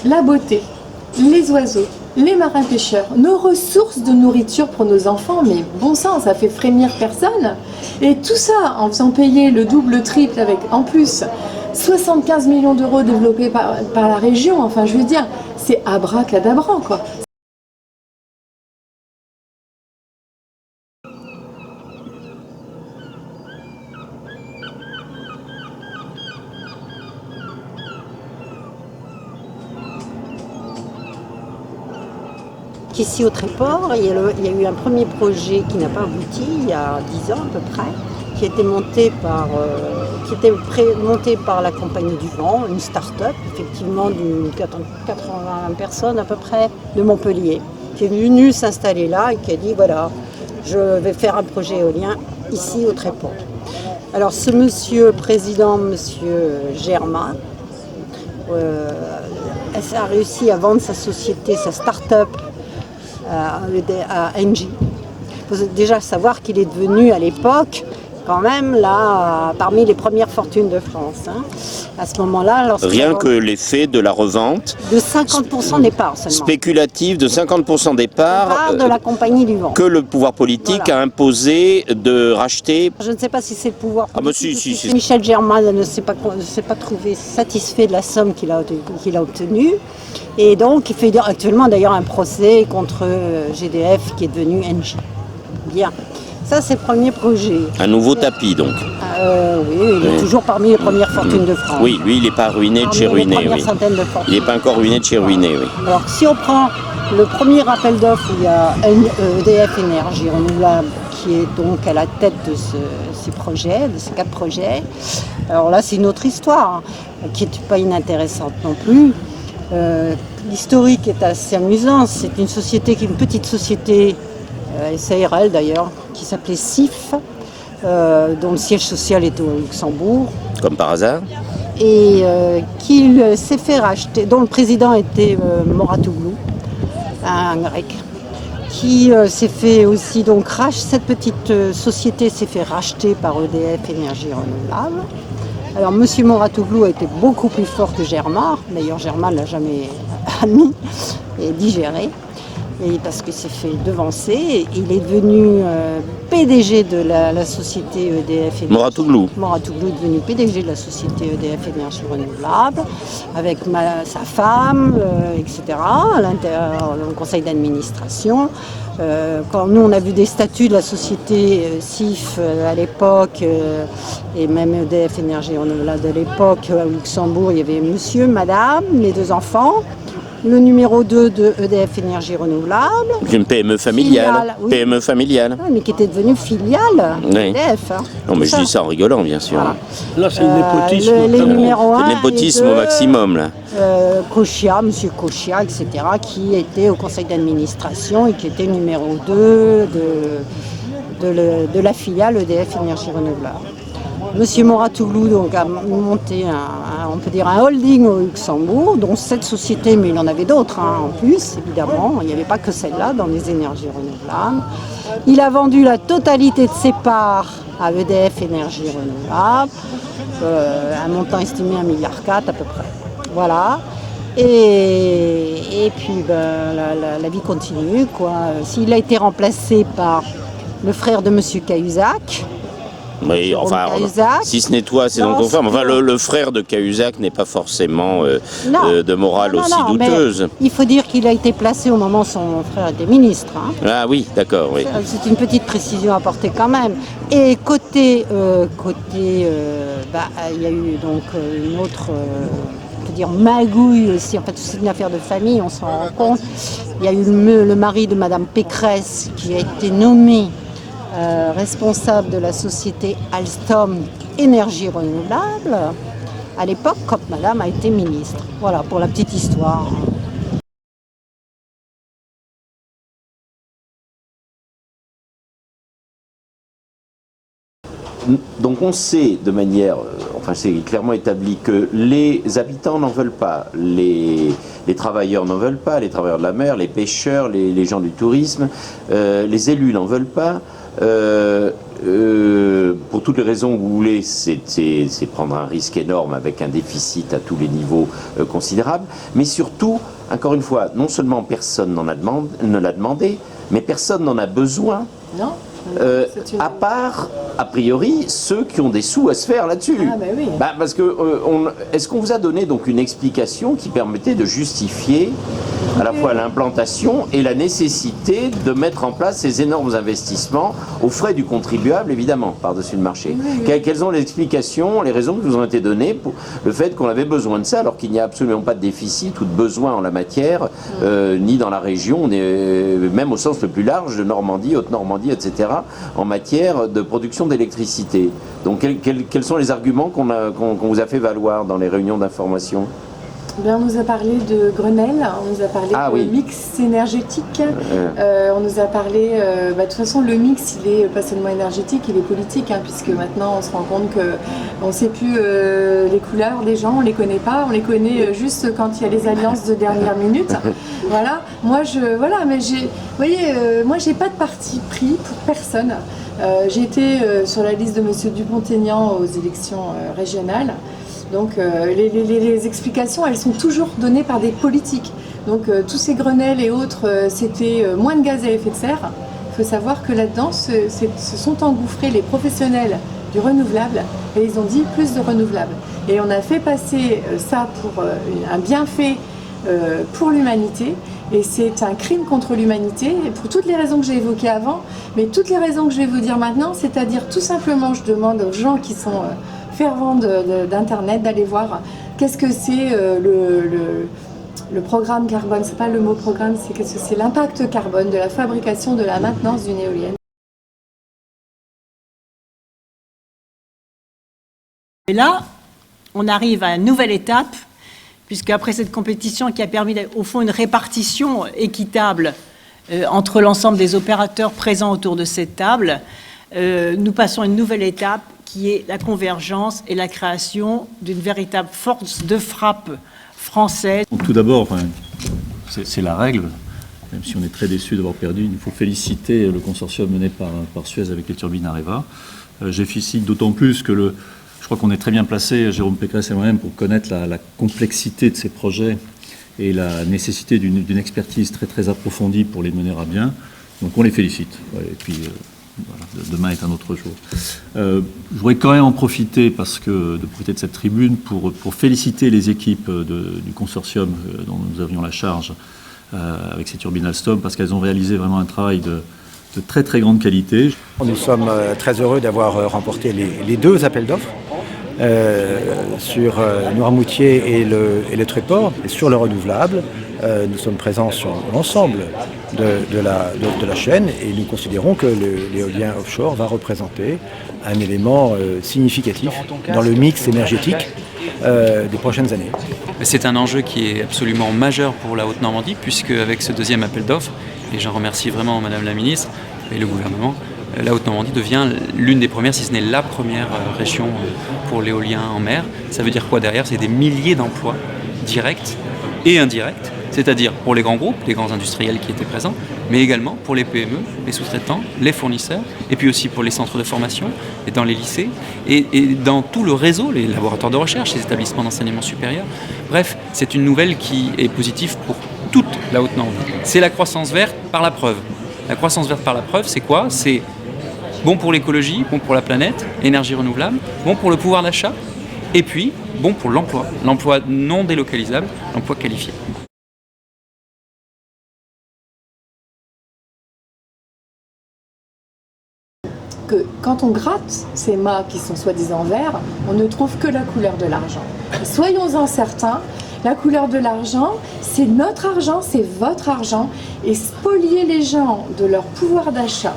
la beauté, les oiseaux, les marins pêcheurs, nos ressources de nourriture pour nos enfants, mais bon sang, ça fait frémir personne. Et tout ça en faisant payer le double, le triple, avec en plus 75 millions d'euros développés par la région. Enfin, je veux dire, c'est abracadabrant, quoi. Ici au Tréport, il y a eu un premier projet qui n'a pas abouti il y a 10 ans à peu près, qui a été monté par la Compagnie du Vent, une start-up effectivement d'une 80 personnes à peu près de Montpellier, qui est venue s'installer là et qui a dit voilà, je vais faire un projet éolien ici au Tréport. Alors ce monsieur président, monsieur Germain, a réussi à vendre sa société, sa start-up à Engie. Il faut déjà savoir qu'il est devenu à l'époque quand même là parmi les premières fortunes de France. Hein. À ce moment-là, rien que l'effet de la revente de 50% des parts seulement. Spéculative de 50% des parts de la Compagnie du Vent. Que le pouvoir politique a imposé de racheter. Je ne sais pas si c'est le pouvoir politique. Si. Michel Germain ne s'est pas trouvé satisfait de la somme qu'il a obtenue. Et donc il fait actuellement d'ailleurs un procès contre GDF qui est devenu Engie. Bien. Ça, c'est le premier projet. Un nouveau tapis, donc. Oui, il est toujours parmi les premières fortunes de France. Oui, lui, il n'est pas ruiné de chez ruiné. Oui. Il n'est pas encore ruiné de chez ruiné, oui. Alors, si on prend le premier appel d'offres, il y a EDF Énergie Renouvelable qui est donc à la tête de ces projets, de ces 4 projets. Alors là, c'est une autre histoire, hein, qui n'est pas inintéressante non plus. L'historique est assez amusant. C'est une société qui est une petite société, SARL d'ailleurs, qui s'appelait SIF, dont le siège social était au Luxembourg. Comme par hasard. Et qui s'est fait racheter, dont le président était Moratoglou, un grec, qui s'est fait aussi donc racheter. Cette petite société s'est fait racheter par EDF Énergie Renouvelable. Alors M. Moratoglou a été beaucoup plus fort que Germain. D'ailleurs Germain ne l'a jamais admis et digéré. Et parce qu'il s'est fait devancer, il est devenu PDG de la société EDF Énergie. Moratoglou. Moratoglou est devenu PDG de la société EDF Énergie Renouvelable, avec sa femme, etc., à l'intérieur, au conseil d'administration. Quand nous, on a vu des statuts de la société SIF à l'époque, et même EDF Énergie Renouvelable de l'époque, au Luxembourg, il y avait monsieur, madame, les 2 enfants. Le numéro 2 de EDF Énergie Renouvelable. Une PME familiale. Oui. PME familiale. Oui, mais qui était devenue filiale d'EDF. Hein, non, mais je dis ça en rigolant, bien sûr. Voilà. Là, c'est le népotisme. C'est le népotisme au maximum, là. Kochia, monsieur Kochia, etc., qui était au conseil d'administration et qui était numéro 2 de la filiale EDF Énergie Renouvelable. Monsieur Moratoglou donc, a monté on peut dire un holding au Luxembourg, dont 7 sociétés, mais il en avait d'autres en plus, évidemment. Il n'y avait pas que celle-là dans les énergies renouvelables. Il a vendu la totalité de ses parts à EDF Énergie Renouvelable, un montant estimé à 1,4 milliard à peu près. Voilà. Et puis la vie continue, quoi. S'il a été remplacé par le frère de monsieur Cahuzac. Oui, enfin, si ce n'est toi, c'est donc ton frère. Enfin, le frère de Cahuzac n'est pas forcément de morale aussi douteuse. Il faut dire qu'il a été placé au moment où son frère était ministre. Hein. Ah oui, d'accord, oui. C'est une petite précision à apporter quand même. Et côté, il y a eu donc une autre on peut dire, magouille aussi. En fait, c'est une affaire de famille, on s'en rend compte. Il y a eu le mari de Madame Pécresse qui a été nommé responsable de la société Alstom Énergie Renouvelable à l'époque, quand Madame a été ministre. Voilà, pour la petite histoire. Donc on sait de manière, enfin c'est clairement établi que les habitants n'en veulent pas, les travailleurs n'en veulent pas, les travailleurs de la mer, les pêcheurs, les gens du tourisme, les élus n'en veulent pas. Pour toutes les raisons que vous voulez, c'est prendre un risque énorme avec un déficit à tous les niveaux considérables, mais surtout, encore une fois, non seulement personne ne l'a demandé, mais personne n'en a besoin. Non. À part, a priori, ceux qui ont des sous à se faire là-dessus. Ah, bah oui. Parce que, est-ce qu'on vous a donné donc une explication qui permettait de justifier à la fois l'implantation et la nécessité de mettre en place ces énormes investissements aux frais du contribuable, évidemment, par-dessus le marché? Quelles sont les explications, les raisons qui vous ont été données pour le fait qu'on avait besoin de ça, alors qu'il n'y a absolument pas de déficit ou de besoin en la matière, ni dans la région, même au sens le plus large de Normandie, Haute-Normandie, etc., en matière de production d'électricité? Donc quels sont les arguments qu'on vous a fait valoir dans les réunions d'information? Bien, on nous a parlé de Grenelle, on nous a parlé de mix énergétique, on nous a parlé, de toute façon le mix il est pas seulement énergétique, il est politique, puisque maintenant on se rend compte qu'on ne sait plus les couleurs des gens, on les connaît pas, on les connaît juste quand il y a les alliances de dernière minute. Voilà, moi moi j'ai pas de parti pris pour personne. J'ai été sur la liste de Monsieur Dupont-Aignan aux élections régionales. Donc les explications, elles sont toujours données par des politiques. Donc tous ces Grenelles et autres, c'était moins de gaz à effet de serre. Il faut savoir que là-dedans, se sont engouffrés les professionnels du renouvelable et ils ont dit plus de renouvelable. Et on a fait passer ça pour un bienfait pour l'humanité. Et c'est un crime contre l'humanité, pour toutes les raisons que j'ai évoquées avant, mais toutes les raisons que je vais vous dire maintenant, c'est-à-dire tout simplement, je demande aux gens qui sont fervents d'Internet d'aller voir qu'est-ce que c'est le programme carbone. C'est pas le mot programme, c'est l'impact carbone de la fabrication, de la maintenance d'une éolienne. Et là, on arrive à une nouvelle étape, puisqu'après cette compétition qui a permis au fond une répartition équitable entre l'ensemble des opérateurs présents autour de cette table, nous passons à une nouvelle étape qui est la convergence et la création d'une véritable force de frappe française. Donc, tout d'abord, c'est la règle, même si on est très déçu d'avoir perdu, il faut féliciter le consortium mené par Suez avec les turbines Areva. Je félicite d'autant plus que je crois qu'on est très bien placé, Jérôme Pécresse et moi-même, pour connaître la complexité de ces projets et la nécessité d'une expertise très très approfondie pour les mener à bien. Donc on les félicite. Et puis voilà, demain est un autre jour. Je voudrais quand même en profiter, de profiter de cette tribune pour féliciter les équipes du consortium dont nous avions la charge avec ces turbines Alstom, parce qu'elles ont réalisé vraiment un travail de très très grande qualité. Nous sommes très heureux d'avoir remporté les deux appels d'offres sur Noirmoutier et le Tréport. Et sur le renouvelable, nous sommes présents sur l'ensemble de la chaîne et nous considérons que l'éolien offshore va représenter un élément significatif dans le mix énergétique des prochaines années. C'est un enjeu qui est absolument majeur pour la Haute-Normandie, puisque avec ce deuxième appel d'offres, et j'en remercie vraiment Madame la Ministre et le gouvernement, la Haute-Normandie devient l'une des premières, si ce n'est la première région pour l'éolien en mer. Ça veut dire quoi derrière? C'est des milliers d'emplois directs et indirects, c'est-à-dire pour les grands groupes, les grands industriels qui étaient présents, mais également pour les PME, les sous-traitants, les fournisseurs, et puis aussi pour les centres de formation, et dans les lycées, et dans tout le réseau, les laboratoires de recherche, les établissements d'enseignement supérieur. Bref, c'est une nouvelle qui est positive pour toute la Haute-Normandie. C'est la croissance verte par la preuve. La croissance verte par la preuve, c'est quoi? C'est bon pour l'écologie, bon pour la planète, énergie renouvelable, bon pour le pouvoir d'achat, et puis bon pour l'emploi non délocalisable, l'emploi qualifié. que quand on gratte ces mâts qui sont soi-disant verts, on ne trouve que la couleur de l'argent. Soyons-en certains, la couleur de l'argent, c'est notre argent, c'est votre argent, et spolier les gens de leur pouvoir d'achat,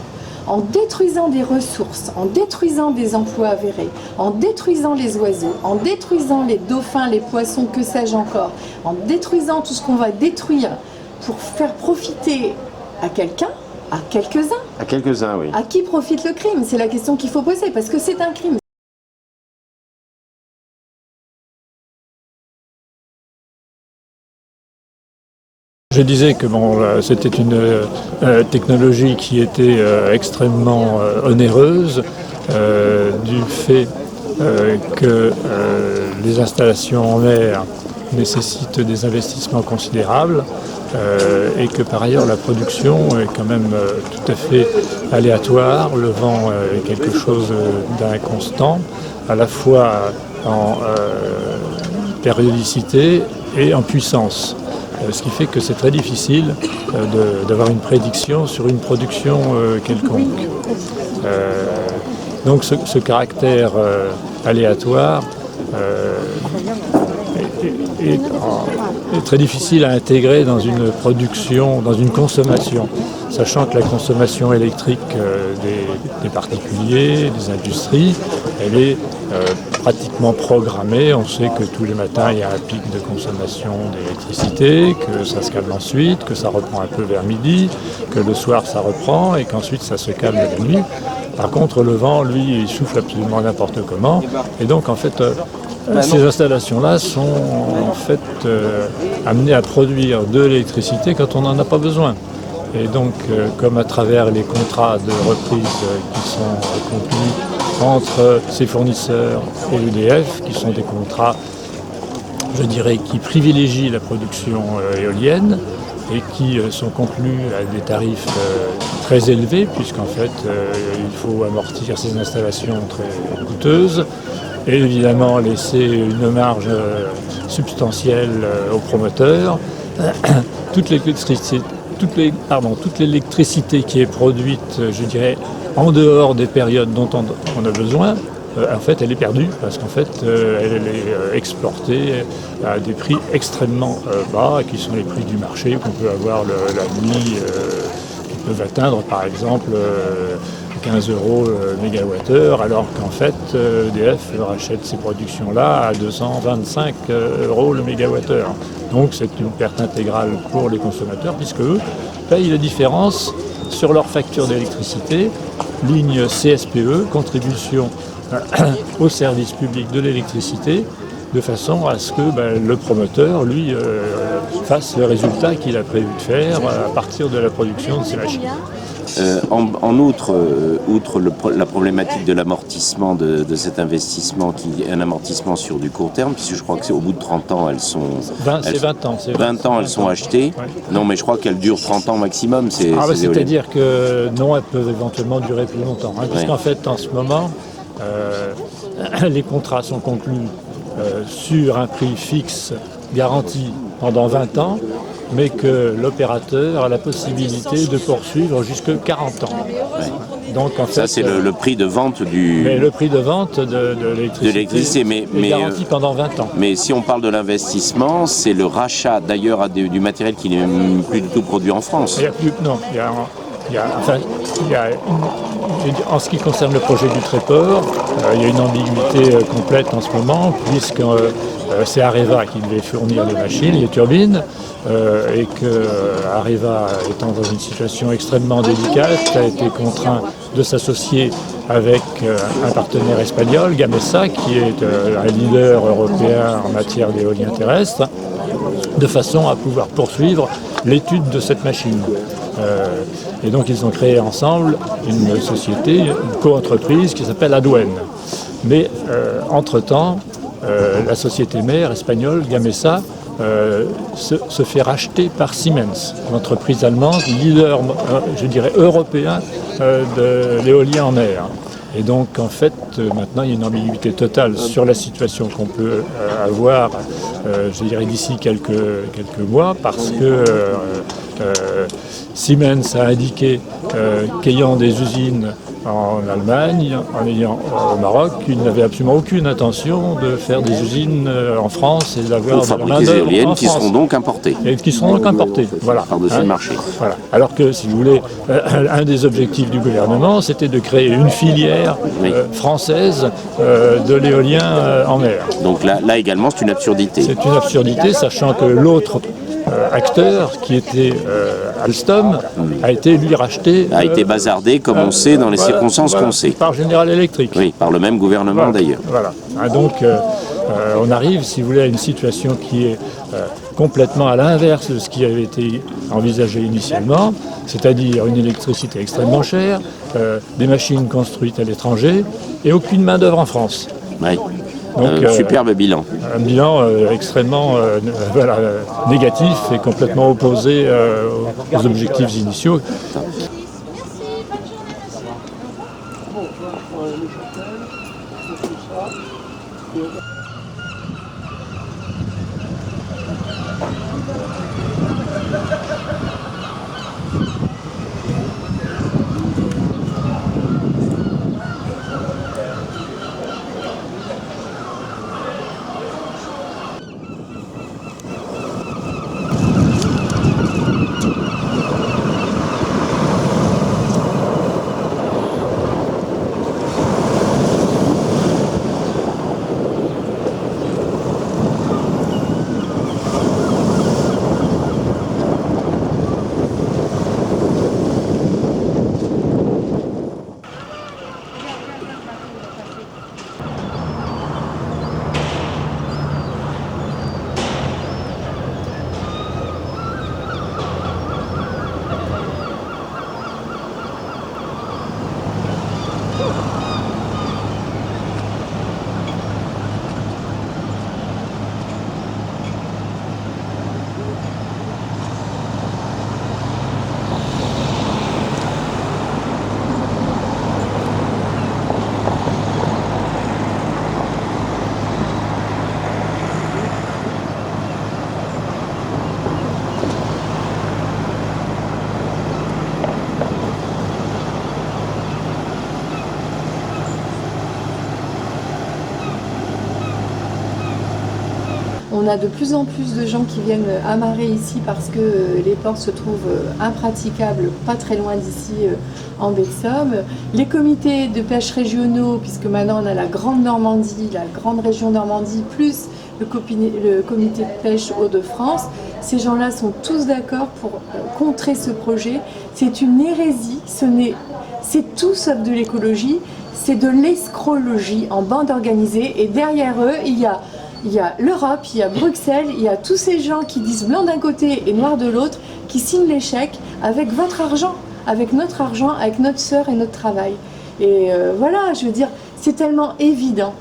en détruisant des ressources, en détruisant des emplois avérés, en détruisant les oiseaux, en détruisant les dauphins, les poissons, que sais-je encore, en détruisant tout ce qu'on va détruire pour faire profiter à quelqu'un, à quelques-uns. À quelques-uns, oui. À qui profite le crime? C'est la question qu'il faut poser, parce que c'est un crime. Je disais que c'était une technologie qui était extrêmement onéreuse du fait que les installations en mer nécessitent des investissements considérables et que par ailleurs la production est quand même tout à fait aléatoire. Le vent est quelque chose d'inconstant, à la fois en périodicité et en puissance. Ce qui fait que c'est très difficile d'avoir une prédiction sur une production quelconque. Donc ce caractère aléatoire est très difficile à intégrer dans une production, dans une consommation, sachant que la consommation électrique des particuliers, des industries, elle est pratiquement programmée. On sait que tous les matins il y a un pic de consommation d'électricité, que ça se calme ensuite, que ça reprend un peu vers midi, que le soir ça reprend et qu'ensuite ça se calme la nuit. Par contre, le vent, lui, il souffle absolument n'importe comment. Et donc, en fait, ces installations-là sont en fait amenées à produire de l'électricité quand on n'en a pas besoin. Et donc, comme à travers les contrats de reprise qui sont conclus entre ces fournisseurs et l'EDF, qui sont des contrats, je dirais, qui privilégient la production éolienne et qui sont conclus à des tarifs très élevés, puisqu'en fait, il faut amortir ces installations très coûteuses et évidemment laisser une marge substantielle aux promoteurs. Toute l'électricité qui est produite, je dirais, en dehors des périodes dont on a besoin, en fait, elle est perdue parce qu'en fait, elle est exportée à des prix extrêmement bas, qui sont les prix du marché qu'on peut avoir la nuit, qui peuvent atteindre par exemple 15 € mégawattheure, alors qu'en fait, EDF rachète ces productions-là à 225 € le mégawattheure. Donc c'est une perte intégrale pour les consommateurs, puisque eux payent la différence sur leur facture d'électricité, ligne CSPE, contribution au service public de l'électricité, de façon à ce que le promoteur, lui, fasse le résultat qu'il a prévu de faire à partir de la production de ces machines. En outre, la problématique de l'amortissement de cet investissement, qui est un amortissement sur du court terme, puisque je crois que c'est au bout de 30 ans, elles sont... C'est 20 ans. 20 ans, elles sont achetées. Ouais. Non, mais je crois qu'elles durent 30 ans maximum. C'est-à-dire que non, elles peuvent éventuellement durer plus longtemps. Puisqu'en fait, en ce moment, les contrats sont conclus sur un prix fixe garanti pendant 20 ans, mais que l'opérateur a la possibilité de poursuivre jusqu'à 40 ans. Ouais. Donc, en fait, ça, c'est le prix de vente Mais le prix de vente de l'électricité est garanti pendant 20 ans. Mais si on parle de l'investissement, c'est le rachat d'ailleurs du matériel qui n'est plus du tout produit en France. En ce qui concerne le projet du Tréport, il y a une ambiguïté complète en ce moment, puisque c'est Areva qui devait fournir les machines, les turbines, et que Areva, étant dans une situation extrêmement délicate, a été contraint de s'associer avec un partenaire espagnol, Gamesa, qui est un leader européen en matière d'éolien terrestre, de façon à pouvoir poursuivre l'étude de cette machine. Et donc ils ont créé ensemble une société, une co-entreprise qui s'appelle Adwen. Mais entre-temps, la société mère espagnole, Gamesa, se fait racheter par Siemens, l'entreprise allemande, leader, je dirais, européen de l'éolien en mer. Et donc, en fait, maintenant, il y a une ambiguïté totale sur la situation qu'on peut avoir, je dirais, d'ici quelques mois, parce que Siemens a indiqué qu'ayant des usines en Allemagne, au Maroc, ils n'avaient absolument aucune intention de faire des usines en France et d'avoir Pour de la fabriquer des main-d'œuvre éoliennes en qui France. seront donc importées. Et qui seront donc importées, voilà. Par-dessus le marché. Voilà. Alors que, si vous voulez, un des objectifs du gouvernement, c'était de créer une filière française de l'éolien en mer. Donc là également, c'est une absurdité. C'est une absurdité, sachant que l'autre acteur, qui était Alstom, a été lui racheté. A été bazardé, comme on sait, dans les circonstances qu'on sait. Par General Electric. Oui, par le même gouvernement d'ailleurs. Voilà. Donc on arrive, si vous voulez, à une situation qui est complètement à l'inverse de ce qui avait été envisagé initialement, c'est-à-dire une électricité extrêmement chère, des machines construites à l'étranger et aucune main-d'œuvre en France. Oui. Donc, superbe bilan. Un bilan extrêmement négatif et complètement opposé aux objectifs initiaux. On a de plus en plus de gens qui viennent amarrer ici parce que les ports se trouvent impraticables, pas très loin d'ici, en baie de Somme. Les comités de pêche régionaux, puisque maintenant on a la Grande Normandie, la Grande Région Normandie, plus le comité de pêche Hauts-de-France, ces gens-là sont tous d'accord pour contrer ce projet. C'est une hérésie, c'est tout sauf de l'écologie, c'est de l'escrologie en bande organisée, et derrière eux, il y a l'Europe, il y a Bruxelles, il y a tous ces gens qui disent blanc d'un côté et noir de l'autre, qui signent les chèques avec votre argent, avec notre sueur et notre travail. Et voilà, je veux dire, c'est tellement évident.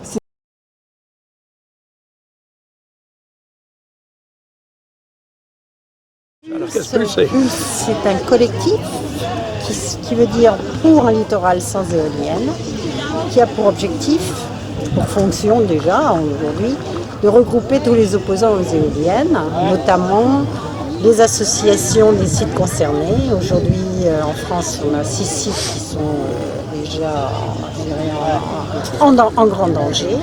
C'est un collectif qui veut dire pour un littoral sans éolienne, qui a pour objectif, pour fonction déjà aujourd'hui, de regrouper tous les opposants aux éoliennes, notamment les associations des sites concernés. Aujourd'hui, en France, on a 6 sites qui sont déjà en grand danger.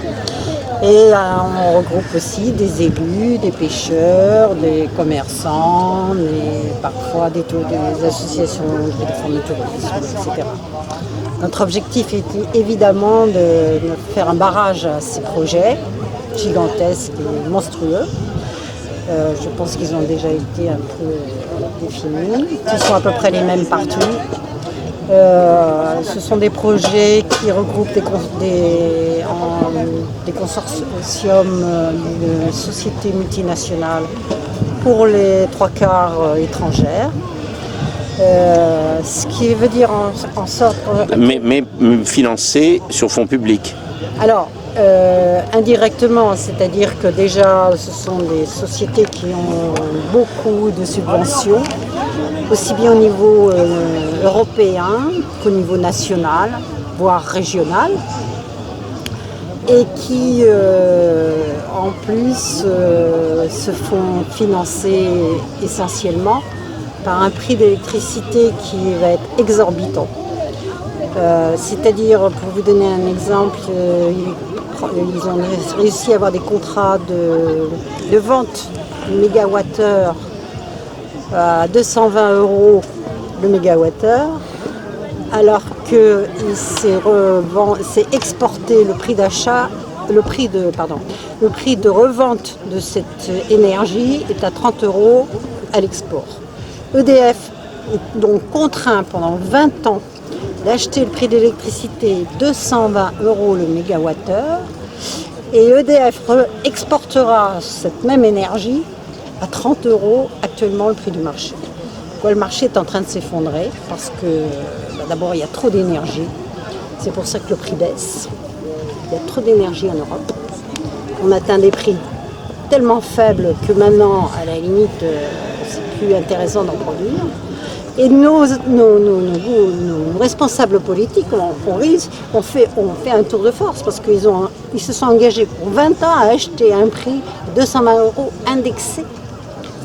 Et on regroupe aussi des élus, des pêcheurs, des commerçants, parfois des associations qui défendent le tourisme, etc. Notre objectif est évidemment de faire un barrage à ces projets gigantesques et monstrueux. Je pense qu'ils ont déjà été un peu définis. Ils sont à peu près les mêmes partout. Ce sont des projets qui regroupent des consortiums de sociétés multinationales pour les 3/4 étrangères. Ce qui veut dire en sorte... Mais financé sur fonds publics. Alors, indirectement, c'est-à-dire que déjà ce sont des sociétés qui ont beaucoup de subventions, aussi bien au niveau européen qu'au niveau national, voire régional, et qui en plus se font financer essentiellement par un prix d'électricité qui va être exorbitant. C'est-à-dire, pour vous donner un exemple, ils ont réussi à avoir des contrats de vente de mégawattheure à 220 € le mégawattheure, alors que c'est exporté le prix d'achat, le prix de revente de cette énergie est à 30 € à l'export. EDF est donc contraint pendant 20 ans d'acheter le prix d'électricité 220 € le mégawattheure, et EDF exportera cette même énergie à 30 € actuellement le prix du marché. Le marché est en train de s'effondrer parce que d'abord il y a trop d'énergie, c'est pour ça que le prix baisse. Il y a trop d'énergie en Europe. On atteint des prix tellement faibles que maintenant, à la limite, c'est plus intéressant d'en produire. Et nos responsables politiques, on fait un tour de force parce qu'ils se sont engagés pour 20 ans à acheter un prix de 220 € indexé.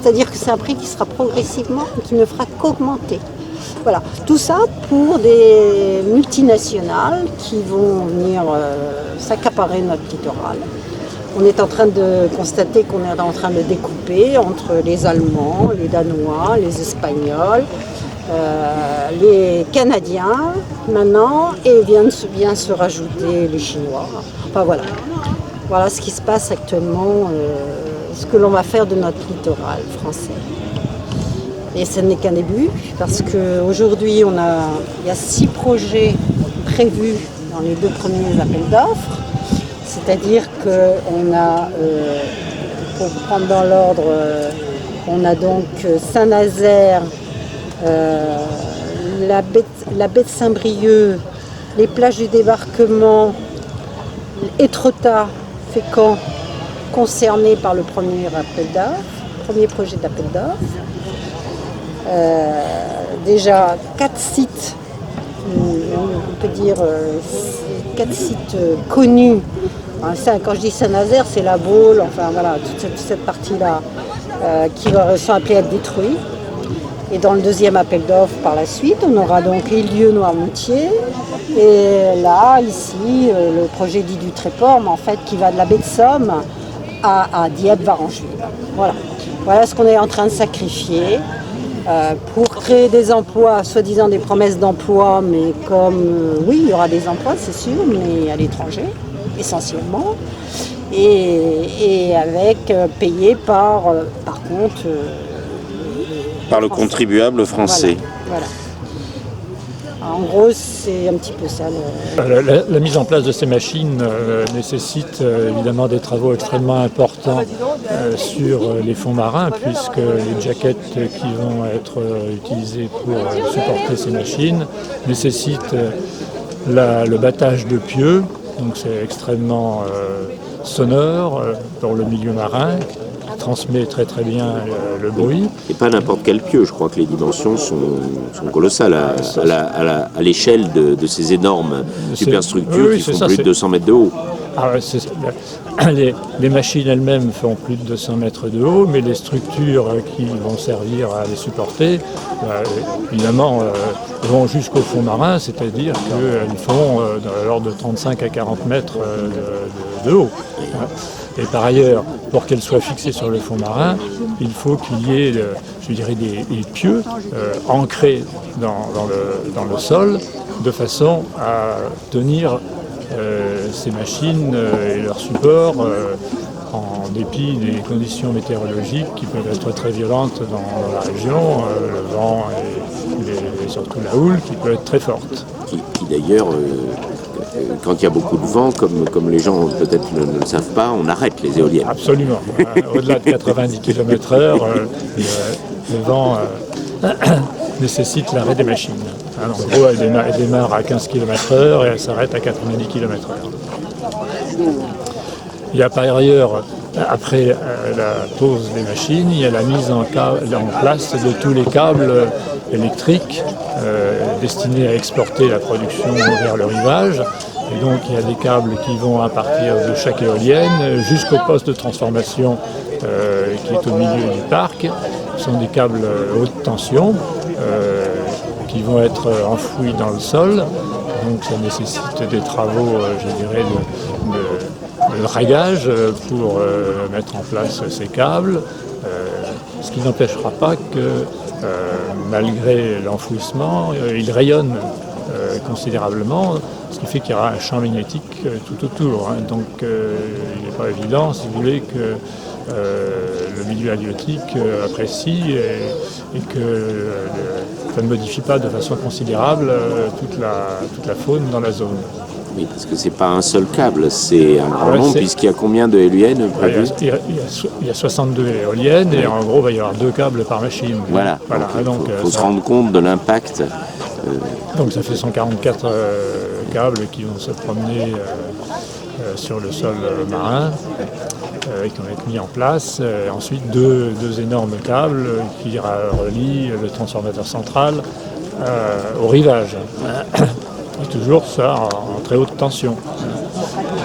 C'est-à-dire que c'est un prix qui sera progressivement, qui ne fera qu'augmenter. Voilà, tout ça pour des multinationales qui vont venir s'accaparer notre littoral. On est en train de constater qu'on est en train de découper entre les Allemands, les Danois, les Espagnols, les Canadiens maintenant, et vient se rajouter les Chinois. Enfin voilà, voilà ce qui se passe actuellement, ce que l'on va faire de notre littoral français. Et ce n'est qu'un début, parce qu'aujourd'hui, il y a 6 projets prévus dans les 2 premiers appels d'offres. C'est-à-dire qu'on a, pour prendre dans l'ordre, on a donc Saint-Nazaire, la baie de Saint-Brieuc, les plages du débarquement, Étretat, Fécamp, concernés par le premier appel d'offres, premier projet d'appel d'offres. Déjà 4 sites, on peut dire 4 sites connus. Quand je dis Saint-Nazaire, c'est la Baule, enfin voilà, toute cette partie-là qui sont appelés à être détruits. Et dans le deuxième appel d'offres par la suite, on aura donc Ilieu-Noirmoutier. Et là, ici, le projet dit du Tréport, mais en fait qui va de la baie de Somme à Dieppe-Varangeville. Voilà. Voilà ce qu'on est en train de sacrifier pour créer des emplois, soi-disant des promesses d'emploi, mais oui, il y aura des emplois, c'est sûr, mais à l'étranger, essentiellement, et avec payé par contre... par le contribuable français. Voilà. En gros, c'est un petit peu ça. La mise en place de ces machines nécessite évidemment des travaux extrêmement importants sur les fonds marins, puisque les jaquettes qui vont être utilisées pour supporter ces machines nécessitent le battage de pieux, donc c'est extrêmement sonore pour le milieu marin, qui transmet très très bien le bruit. Et pas n'importe quel pieu, je crois que les dimensions sont colossales à l'échelle de ces énormes superstructures qui font plus de 200 mètres de haut. Ah ouais, les machines elles-mêmes font plus de 200 mètres de haut, mais les structures qui vont servir à les supporter, évidemment, vont jusqu'au fond marin, c'est-à-dire qu'elles font de l'ordre de 35 à 40 mètres de haut. Et par ailleurs, pour qu'elles soient fixées sur le fond marin, il faut qu'il y ait, je dirais, des pieux ancrés dans le sol, de façon à tenir ces machines et leurs supports en dépit des conditions météorologiques qui peuvent être très violentes dans la région, le vent et surtout la houle qui peut être très forte. Qui d'ailleurs, quand il y a beaucoup de vent, comme les gens peut-être ne le savent pas, on arrête les éoliennes. Absolument. Au-delà de 90 km/h, le vent nécessite l'arrêt des machines. En gros, elle démarre à 15 km/h et elle s'arrête à 90 km/h. Il y a par ailleurs, après la pause des machines, il y a la mise en place de tous les câbles électriques destinés à exporter la production vers le rivage. Et donc il y a des câbles qui vont à partir de chaque éolienne jusqu'au poste de transformation qui est au milieu du parc. sont des câbles haute tension qui vont être enfouis dans le sol. Donc ça nécessite des travaux, je dirais, de dragage pour mettre en place ces câbles. Ce qui n'empêchera pas que, malgré l'enfouissement, ils rayonnent considérablement, ce qui fait qu'il y aura un champ magnétique tout autour. Donc il n'est pas évident, si vous voulez, que le milieu halieutique apprécie et que ça ne modifie pas de façon considérable toute la faune dans la zone. Oui, parce que c'est pas un seul câble, c'est un grand nombre, puisqu'il y a combien de éoliennes prévues ? Il y a 62 éoliennes et en gros, il va y avoir 2 câbles par machine. Voilà. Donc, il faut se rendre compte de l'impact. Donc ça fait 144 câbles qui vont se promener sur le sol marin, qui vont être mis en place. Ensuite, deux énormes câbles qui relient le transformateur central au rivage. Et toujours ça en très haute tension.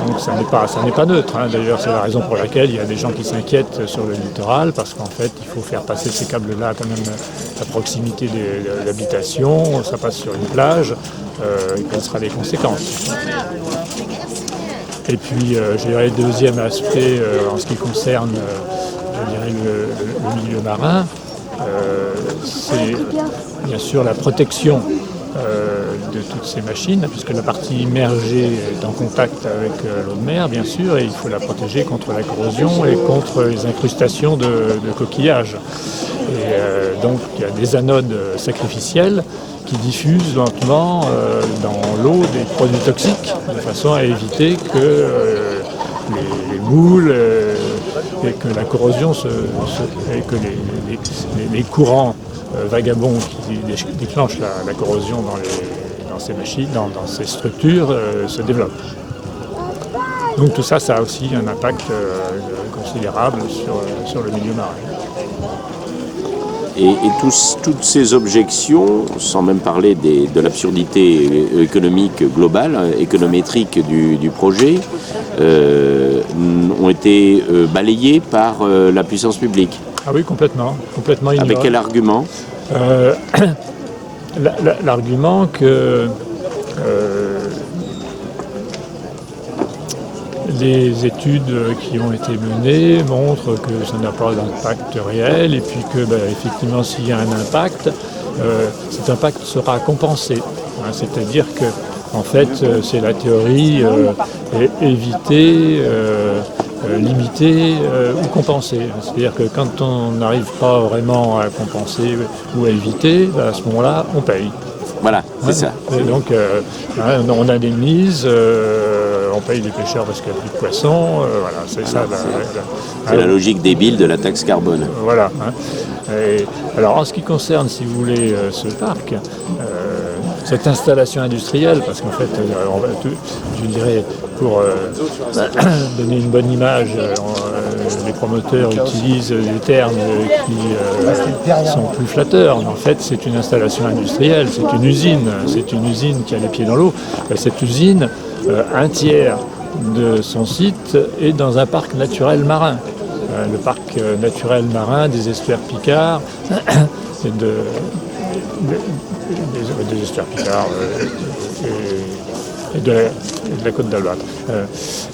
Donc ça n'est pas neutre. D'ailleurs, c'est la raison pour laquelle il y a des gens qui s'inquiètent sur le littoral, parce qu'en fait, il faut faire passer ces câbles-là quand même à proximité de l'habitation. Ça passe sur une plage. Quelles seront les conséquences ? Et puis, je dirais, le deuxième aspect en ce qui concerne le milieu marin, c'est bien sûr la protection de toutes ces machines, puisque la partie immergée est en contact avec l'eau de mer, bien sûr, et il faut la protéger contre la corrosion et contre les incrustations de coquillages. Et donc, il y a des anodes sacrificielles qui diffusent lentement dans l'eau des produits toxiques, de façon à éviter que les moules et que la corrosion et que les courants vagabonds qui déclenchent la corrosion dans ces machines, dans ces structures, se développent. Donc tout ça, ça a aussi un impact considérable sur le milieu marin. Et toutes ces objections, sans même parler de l'absurdité économique globale, économétrique du projet, ont été balayées par la puissance publique. Ah oui, complètement ignoré. Avec quel argument ? L'argument que les études qui ont été menées montrent que ça n'a pas d'impact réel et puis que, effectivement, s'il y a un impact, cet impact sera compensé. C'est-à-dire que, en fait, c'est la théorie éviter, limiter ou compenser. C'est-à-dire que quand on n'arrive pas vraiment à compenser ou à éviter, à ce moment-là, on paye. Voilà, c'est ça. Et donc, on indemnise, on paye les pêcheurs parce qu'il n'y a plus de poissons. Voilà, c'est ça. C'est la logique débile de la taxe carbone. Voilà. Et, alors, en ce qui concerne, si vous voulez, ce parc, cette installation industrielle, parce qu'en fait, je dirais, pour donner une bonne image, les promoteurs utilisent des termes qui sont plus flatteurs. En fait, c'est une installation industrielle, c'est une usine qui a les pieds dans l'eau. Cette usine, un tiers de son site est dans un parc naturel marin. Le parc naturel marin des estuaires Picard, des estuaires Picard et de la côte d'Albâtre.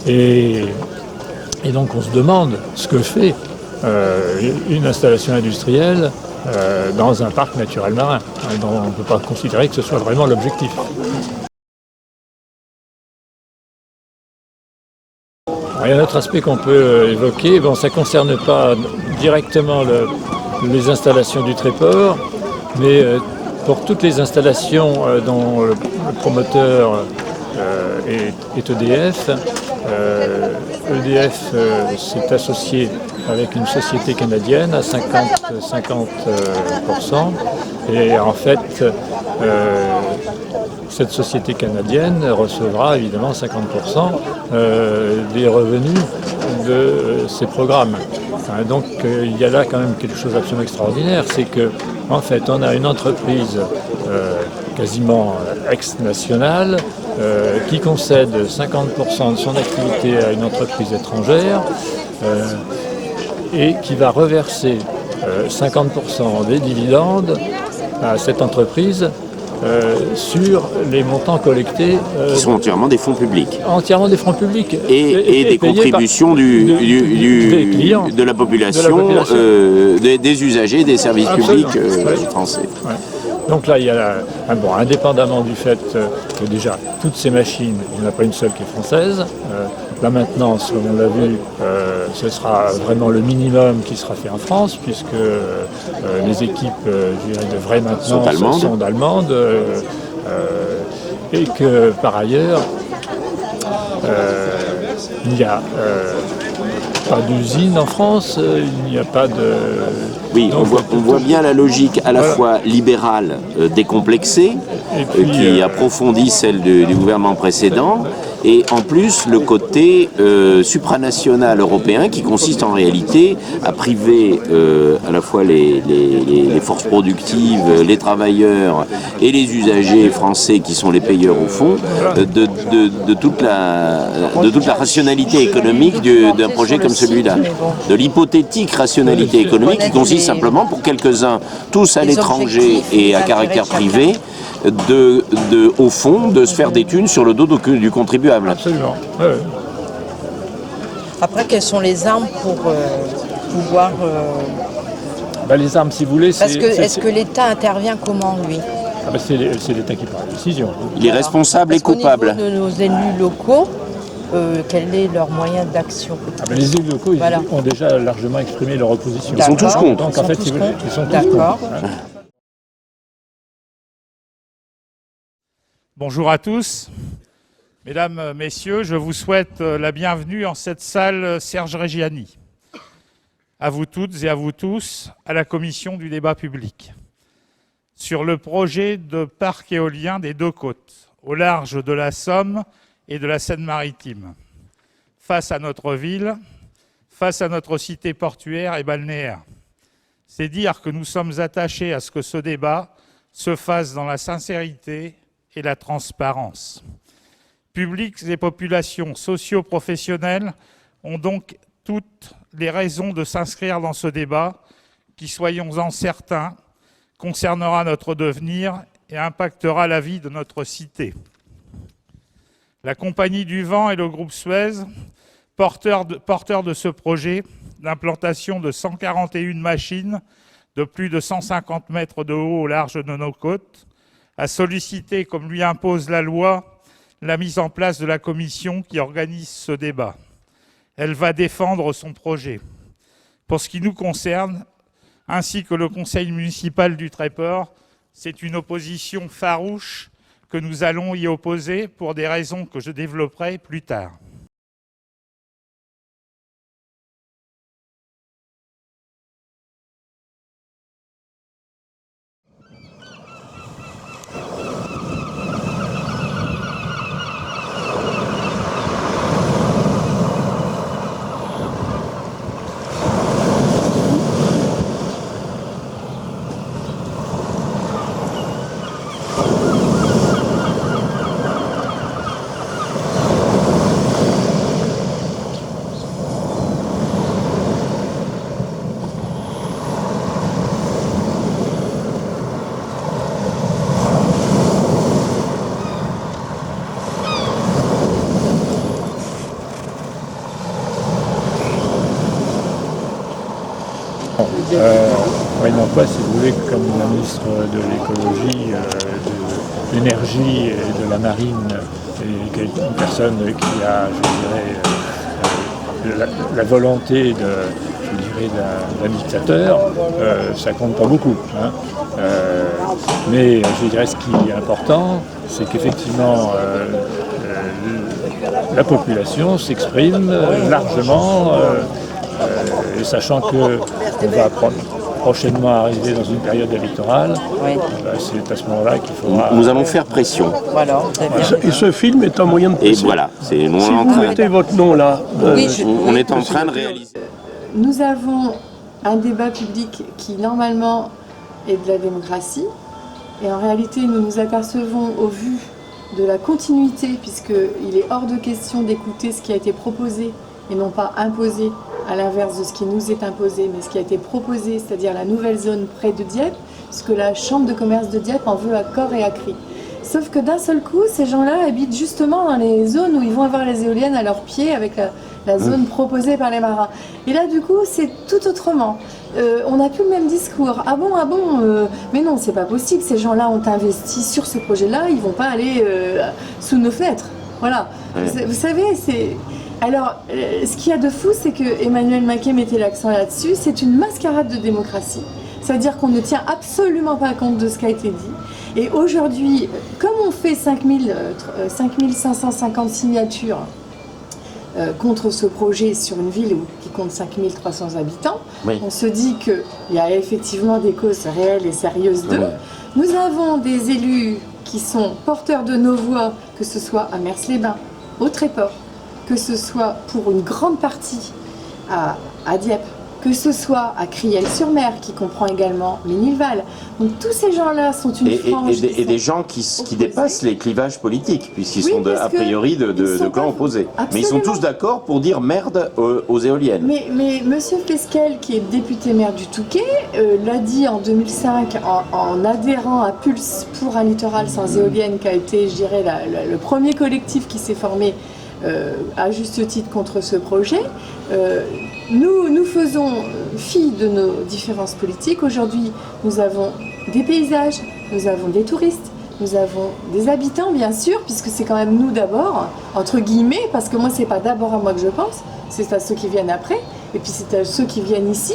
Et donc on se demande ce que fait une installation industrielle dans un parc naturel marin. Donc on ne peut pas considérer que ce soit vraiment l'objectif. Il y a un autre aspect qu'on peut évoquer. Bon, ça ne concerne pas directement les installations du Tréport, mais pour toutes les installations dont le promoteur est EDF, EDF s'est associé avec une société canadienne à 50%, et en fait cette société canadienne recevra évidemment 50% des revenus de ces programmes. Donc il y a là quand même quelque chose d'absolument extraordinaire, c'est que en fait on a une entreprise quasiment ex-nationale qui concède 50% de son activité à une entreprise étrangère et qui va reverser 50% des dividendes à cette entreprise sur les montants collectés. Qui sont entièrement des fonds publics. Entièrement des fonds publics. Et des contributions des clients, de la population, des usagers, des services publics français. Ouais. Donc là, il y a, indépendamment du fait que déjà, toutes ces machines, il n'y en a pas une seule qui est française. La maintenance, comme on l'a vu, ce sera vraiment le minimum qui sera fait en France, puisque les équipes de vraie maintenance sont allemandes. Et que par ailleurs, il n'y a pas d'usine en France, il n'y a pas de... Oui, on voit bien la logique à la fois libérale décomplexée, qui approfondit celle du gouvernement précédent, et en plus le côté supranational européen qui consiste en réalité à priver à la fois les forces productives, les travailleurs et les usagers français qui sont les payeurs au fond de toute la rationalité économique d'un projet comme celui-là, de l'hypothétique rationalité économique qui consiste simplement pour quelques-uns, tous à l'étranger et à caractère privé, au fond, de se faire des thunes sur le dos du contribuable. Absolument. Ouais. Après, quelles sont les armes pour pouvoir... les armes, si vous voulez... Est-ce que l'État intervient comment, lui ? C'est l'État qui prend la décision. Il est responsable et coupable. Au niveau de nos élus locaux, quel est leur moyen d'action ? Les élus locaux, ils ont déjà largement exprimé leur opposition. Ils sont tous contre. Donc, en fait, ils sont tous D'accord. contre. Bonjour à tous. Mesdames, Messieurs, je vous souhaite la bienvenue en cette salle Serge Reggiani. À vous toutes et à vous tous, à la commission du débat public. Sur le projet de parc éolien des deux côtes, au large de la Somme et de la Seine-Maritime, face à notre ville, face à notre cité portuaire et balnéaire. C'est dire que nous sommes attachés à ce que ce débat se fasse dans la sincérité et la transparence. Publics et populations socio-professionnelles ont donc toutes les raisons de s'inscrire dans ce débat qui, soyons-en certains, concernera notre devenir et impactera la vie de notre cité. La Compagnie du Vent et le groupe Suez, porteurs de ce projet d'implantation de 141 machines de plus de 150 mètres de haut au large de nos côtes, a sollicité, comme lui impose la loi, la mise en place de la commission qui organise ce débat. Elle va défendre son projet. Pour ce qui nous concerne, ainsi que le conseil municipal du Tréport, c'est une opposition farouche que nous allons y opposer pour des raisons que je développerai plus tard. Si vous voulez, comme la ministre de l'écologie, de l'énergie et de la marine, et une personne qui a, je dirais, la volonté d'un dictateur, ça compte pas beaucoup. Hein. Mais je dirais ce qui est important, c'est qu'effectivement la population s'exprime largement, et sachant qu'on va prochainement arriver dans une période électorale, c'est à ce moment-là qu'il faudra... Nous allons faire pression. Voilà. Et ce film est un moyen de pression. Et voilà, si vous mettez votre nom là... on est en train de réaliser... Nous avons un débat public qui, normalement, est de la démocratie. Et en réalité, nous nous apercevons, au vu de la continuité, puisqu'il est hors de question d'écouter ce qui a été proposé et non pas imposé à l'inverse de ce qui nous est imposé, mais ce qui a été proposé, c'est-à-dire la nouvelle zone près de Dieppe, parce que la Chambre de commerce de Dieppe en veut à corps et à cri. Sauf que d'un seul coup, ces gens-là habitent justement dans les zones où ils vont avoir les éoliennes à leurs pieds avec la zone proposée par les marins. Et là, du coup, c'est tout autrement. On n'a plus le même discours. Ah bon, mais non, c'est pas possible. Ces gens-là ont investi sur ce projet-là, ils vont pas aller sous nos fenêtres. Voilà. Vous savez, c'est... Alors, ce qu'il y a de fou, c'est que Emmanuel Macquet mettait l'accent là-dessus. C'est une mascarade de démocratie. C'est-à-dire qu'on ne tient absolument pas compte de ce qui a été dit. Et aujourd'hui, comme on fait 5550 signatures contre ce projet sur une ville qui compte 5300 habitants, on se dit qu'il y a effectivement des causes réelles et sérieuses d'eux. Nous avons des élus qui sont porteurs de nos voix, que ce soit à Mers-les-Bains, au Tréport, que ce soit pour une grande partie à Dieppe, que ce soit à Criel-sur-Mer, qui comprend également Ménilval. Donc tous ces gens-là sont une frange... Et des gens qui dépassent les clivages politiques, puisqu'ils sont a priori de clans opposés. Absolument. Mais ils sont tous d'accord pour dire merde aux éoliennes. Mais M. Pesquel, qui est député maire du Touquet, l'a dit en 2005 en adhérant à Pulse pour un littoral sans éolienne, qui a été, je dirais, le premier collectif qui s'est formé à juste titre contre ce projet. Nous faisons fi de nos différences politiques. Aujourd'hui, nous avons des paysages, nous avons des touristes, nous avons des habitants, bien sûr, puisque c'est quand même nous d'abord, entre guillemets, parce que moi, c'est pas d'abord à moi que je pense, c'est à ceux qui viennent après, et puis c'est à ceux qui viennent ici.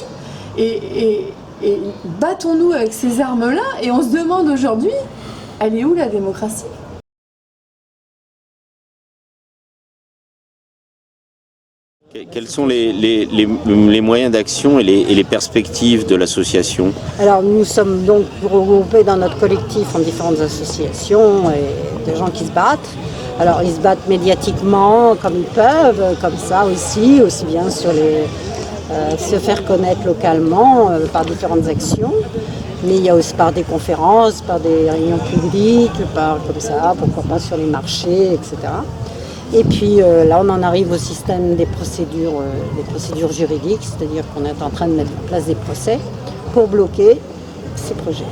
Et battons-nous avec ces armes-là, et on se demande aujourd'hui, elle est où la démocratie ? Quels sont les moyens d'action et les perspectives de l'association? Alors nous sommes donc regroupés dans notre collectif en différentes associations et des gens qui se battent. Alors ils se battent médiatiquement comme ils peuvent, comme ça aussi bien sur se faire connaître localement par différentes actions. Mais il y a aussi par des conférences, par des réunions publiques, comme ça, pourquoi pas sur les marchés, etc. Et puis là, on en arrive au système des procédures juridiques, c'est-à-dire qu'on est en train de mettre en place des procès pour bloquer ces projets.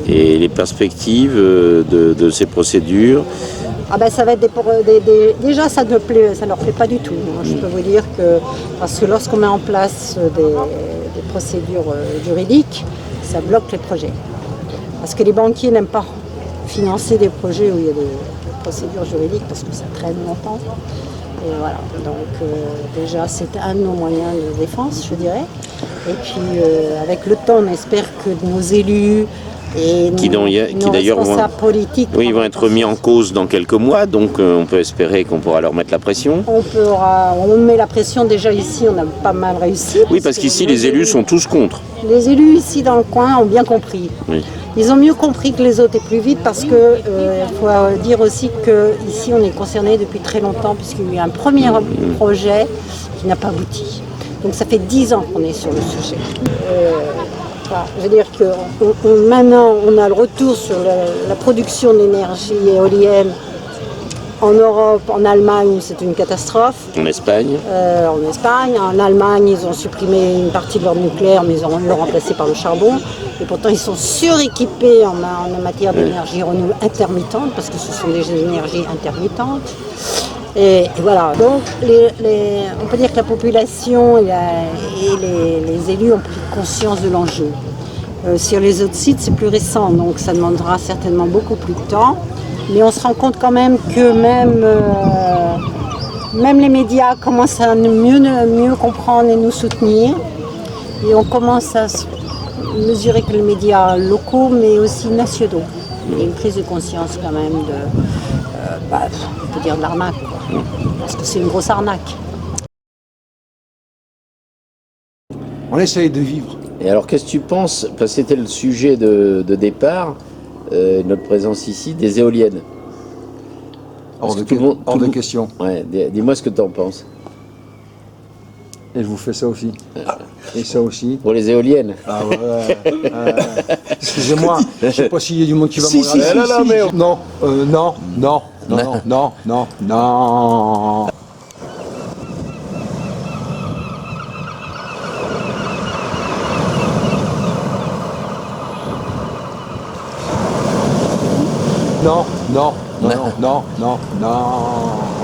Et les perspectives de ces procédures? Ah ben ça va être déjà ça leur plaît pas du tout. Je peux vous dire que parce que lorsqu'on met en place des procédures juridiques, ça bloque les projets. Parce que les banquiers n'aiment pas financer des projets où il y a des procédures juridiques parce que ça traîne longtemps. Et voilà, donc déjà c'est un de nos moyens de défense, je dirais. Et puis avec le temps, on espère que nos élus et nos responsables politiques vont être mis en cause dans quelques mois, donc on peut espérer qu'on pourra leur mettre la pression. On met la pression déjà ici, on a pas mal réussi. Oui, parce qu'ici les élus sont tous contre. Les élus ici dans le coin ont bien compris. Oui. Ils ont mieux compris que les autres et plus vite parce que faut dire aussi qu'ici on est concerné depuis très longtemps puisqu'il y a eu un premier projet qui n'a pas abouti. Donc ça fait 10 ans qu'on est sur le sujet. Je veux dire que maintenant on a le retour sur la production d'énergie éolienne en Europe, en Allemagne, c'est une catastrophe. En Espagne. En Allemagne, ils ont supprimé une partie de leur nucléaire, mais ils l'ont remplacé par le charbon. Et pourtant, ils sont suréquipés en matière d'énergie renouvelable intermittente, parce que ce sont des énergies intermittentes. Et voilà. Donc, on peut dire que la population et les élus ont pris conscience de l'enjeu. Sur les autres sites, c'est plus récent, donc ça demandera certainement beaucoup plus de temps. Mais on se rend compte quand même que même les médias commencent à mieux comprendre et nous soutenir. Et on commence à mesurer que les médias locaux, mais aussi nationaux. Il y a une prise de conscience quand même on peut dire de l'arnaque, quoi. Parce que c'est une grosse arnaque. On essaye de vivre. Et alors qu'est-ce que tu penses, parce que c'était le sujet de départ, notre présence ici, des éoliennes. Hors de question. Ouais, dis-moi ce que tu en penses. Et je vous fais ça aussi. Et ça aussi. Pour les éoliennes. Ah ouais. Excusez-moi, je ne sais pas s'il y a du monde qui va me regarder. Non. non, non, non, non, non, non.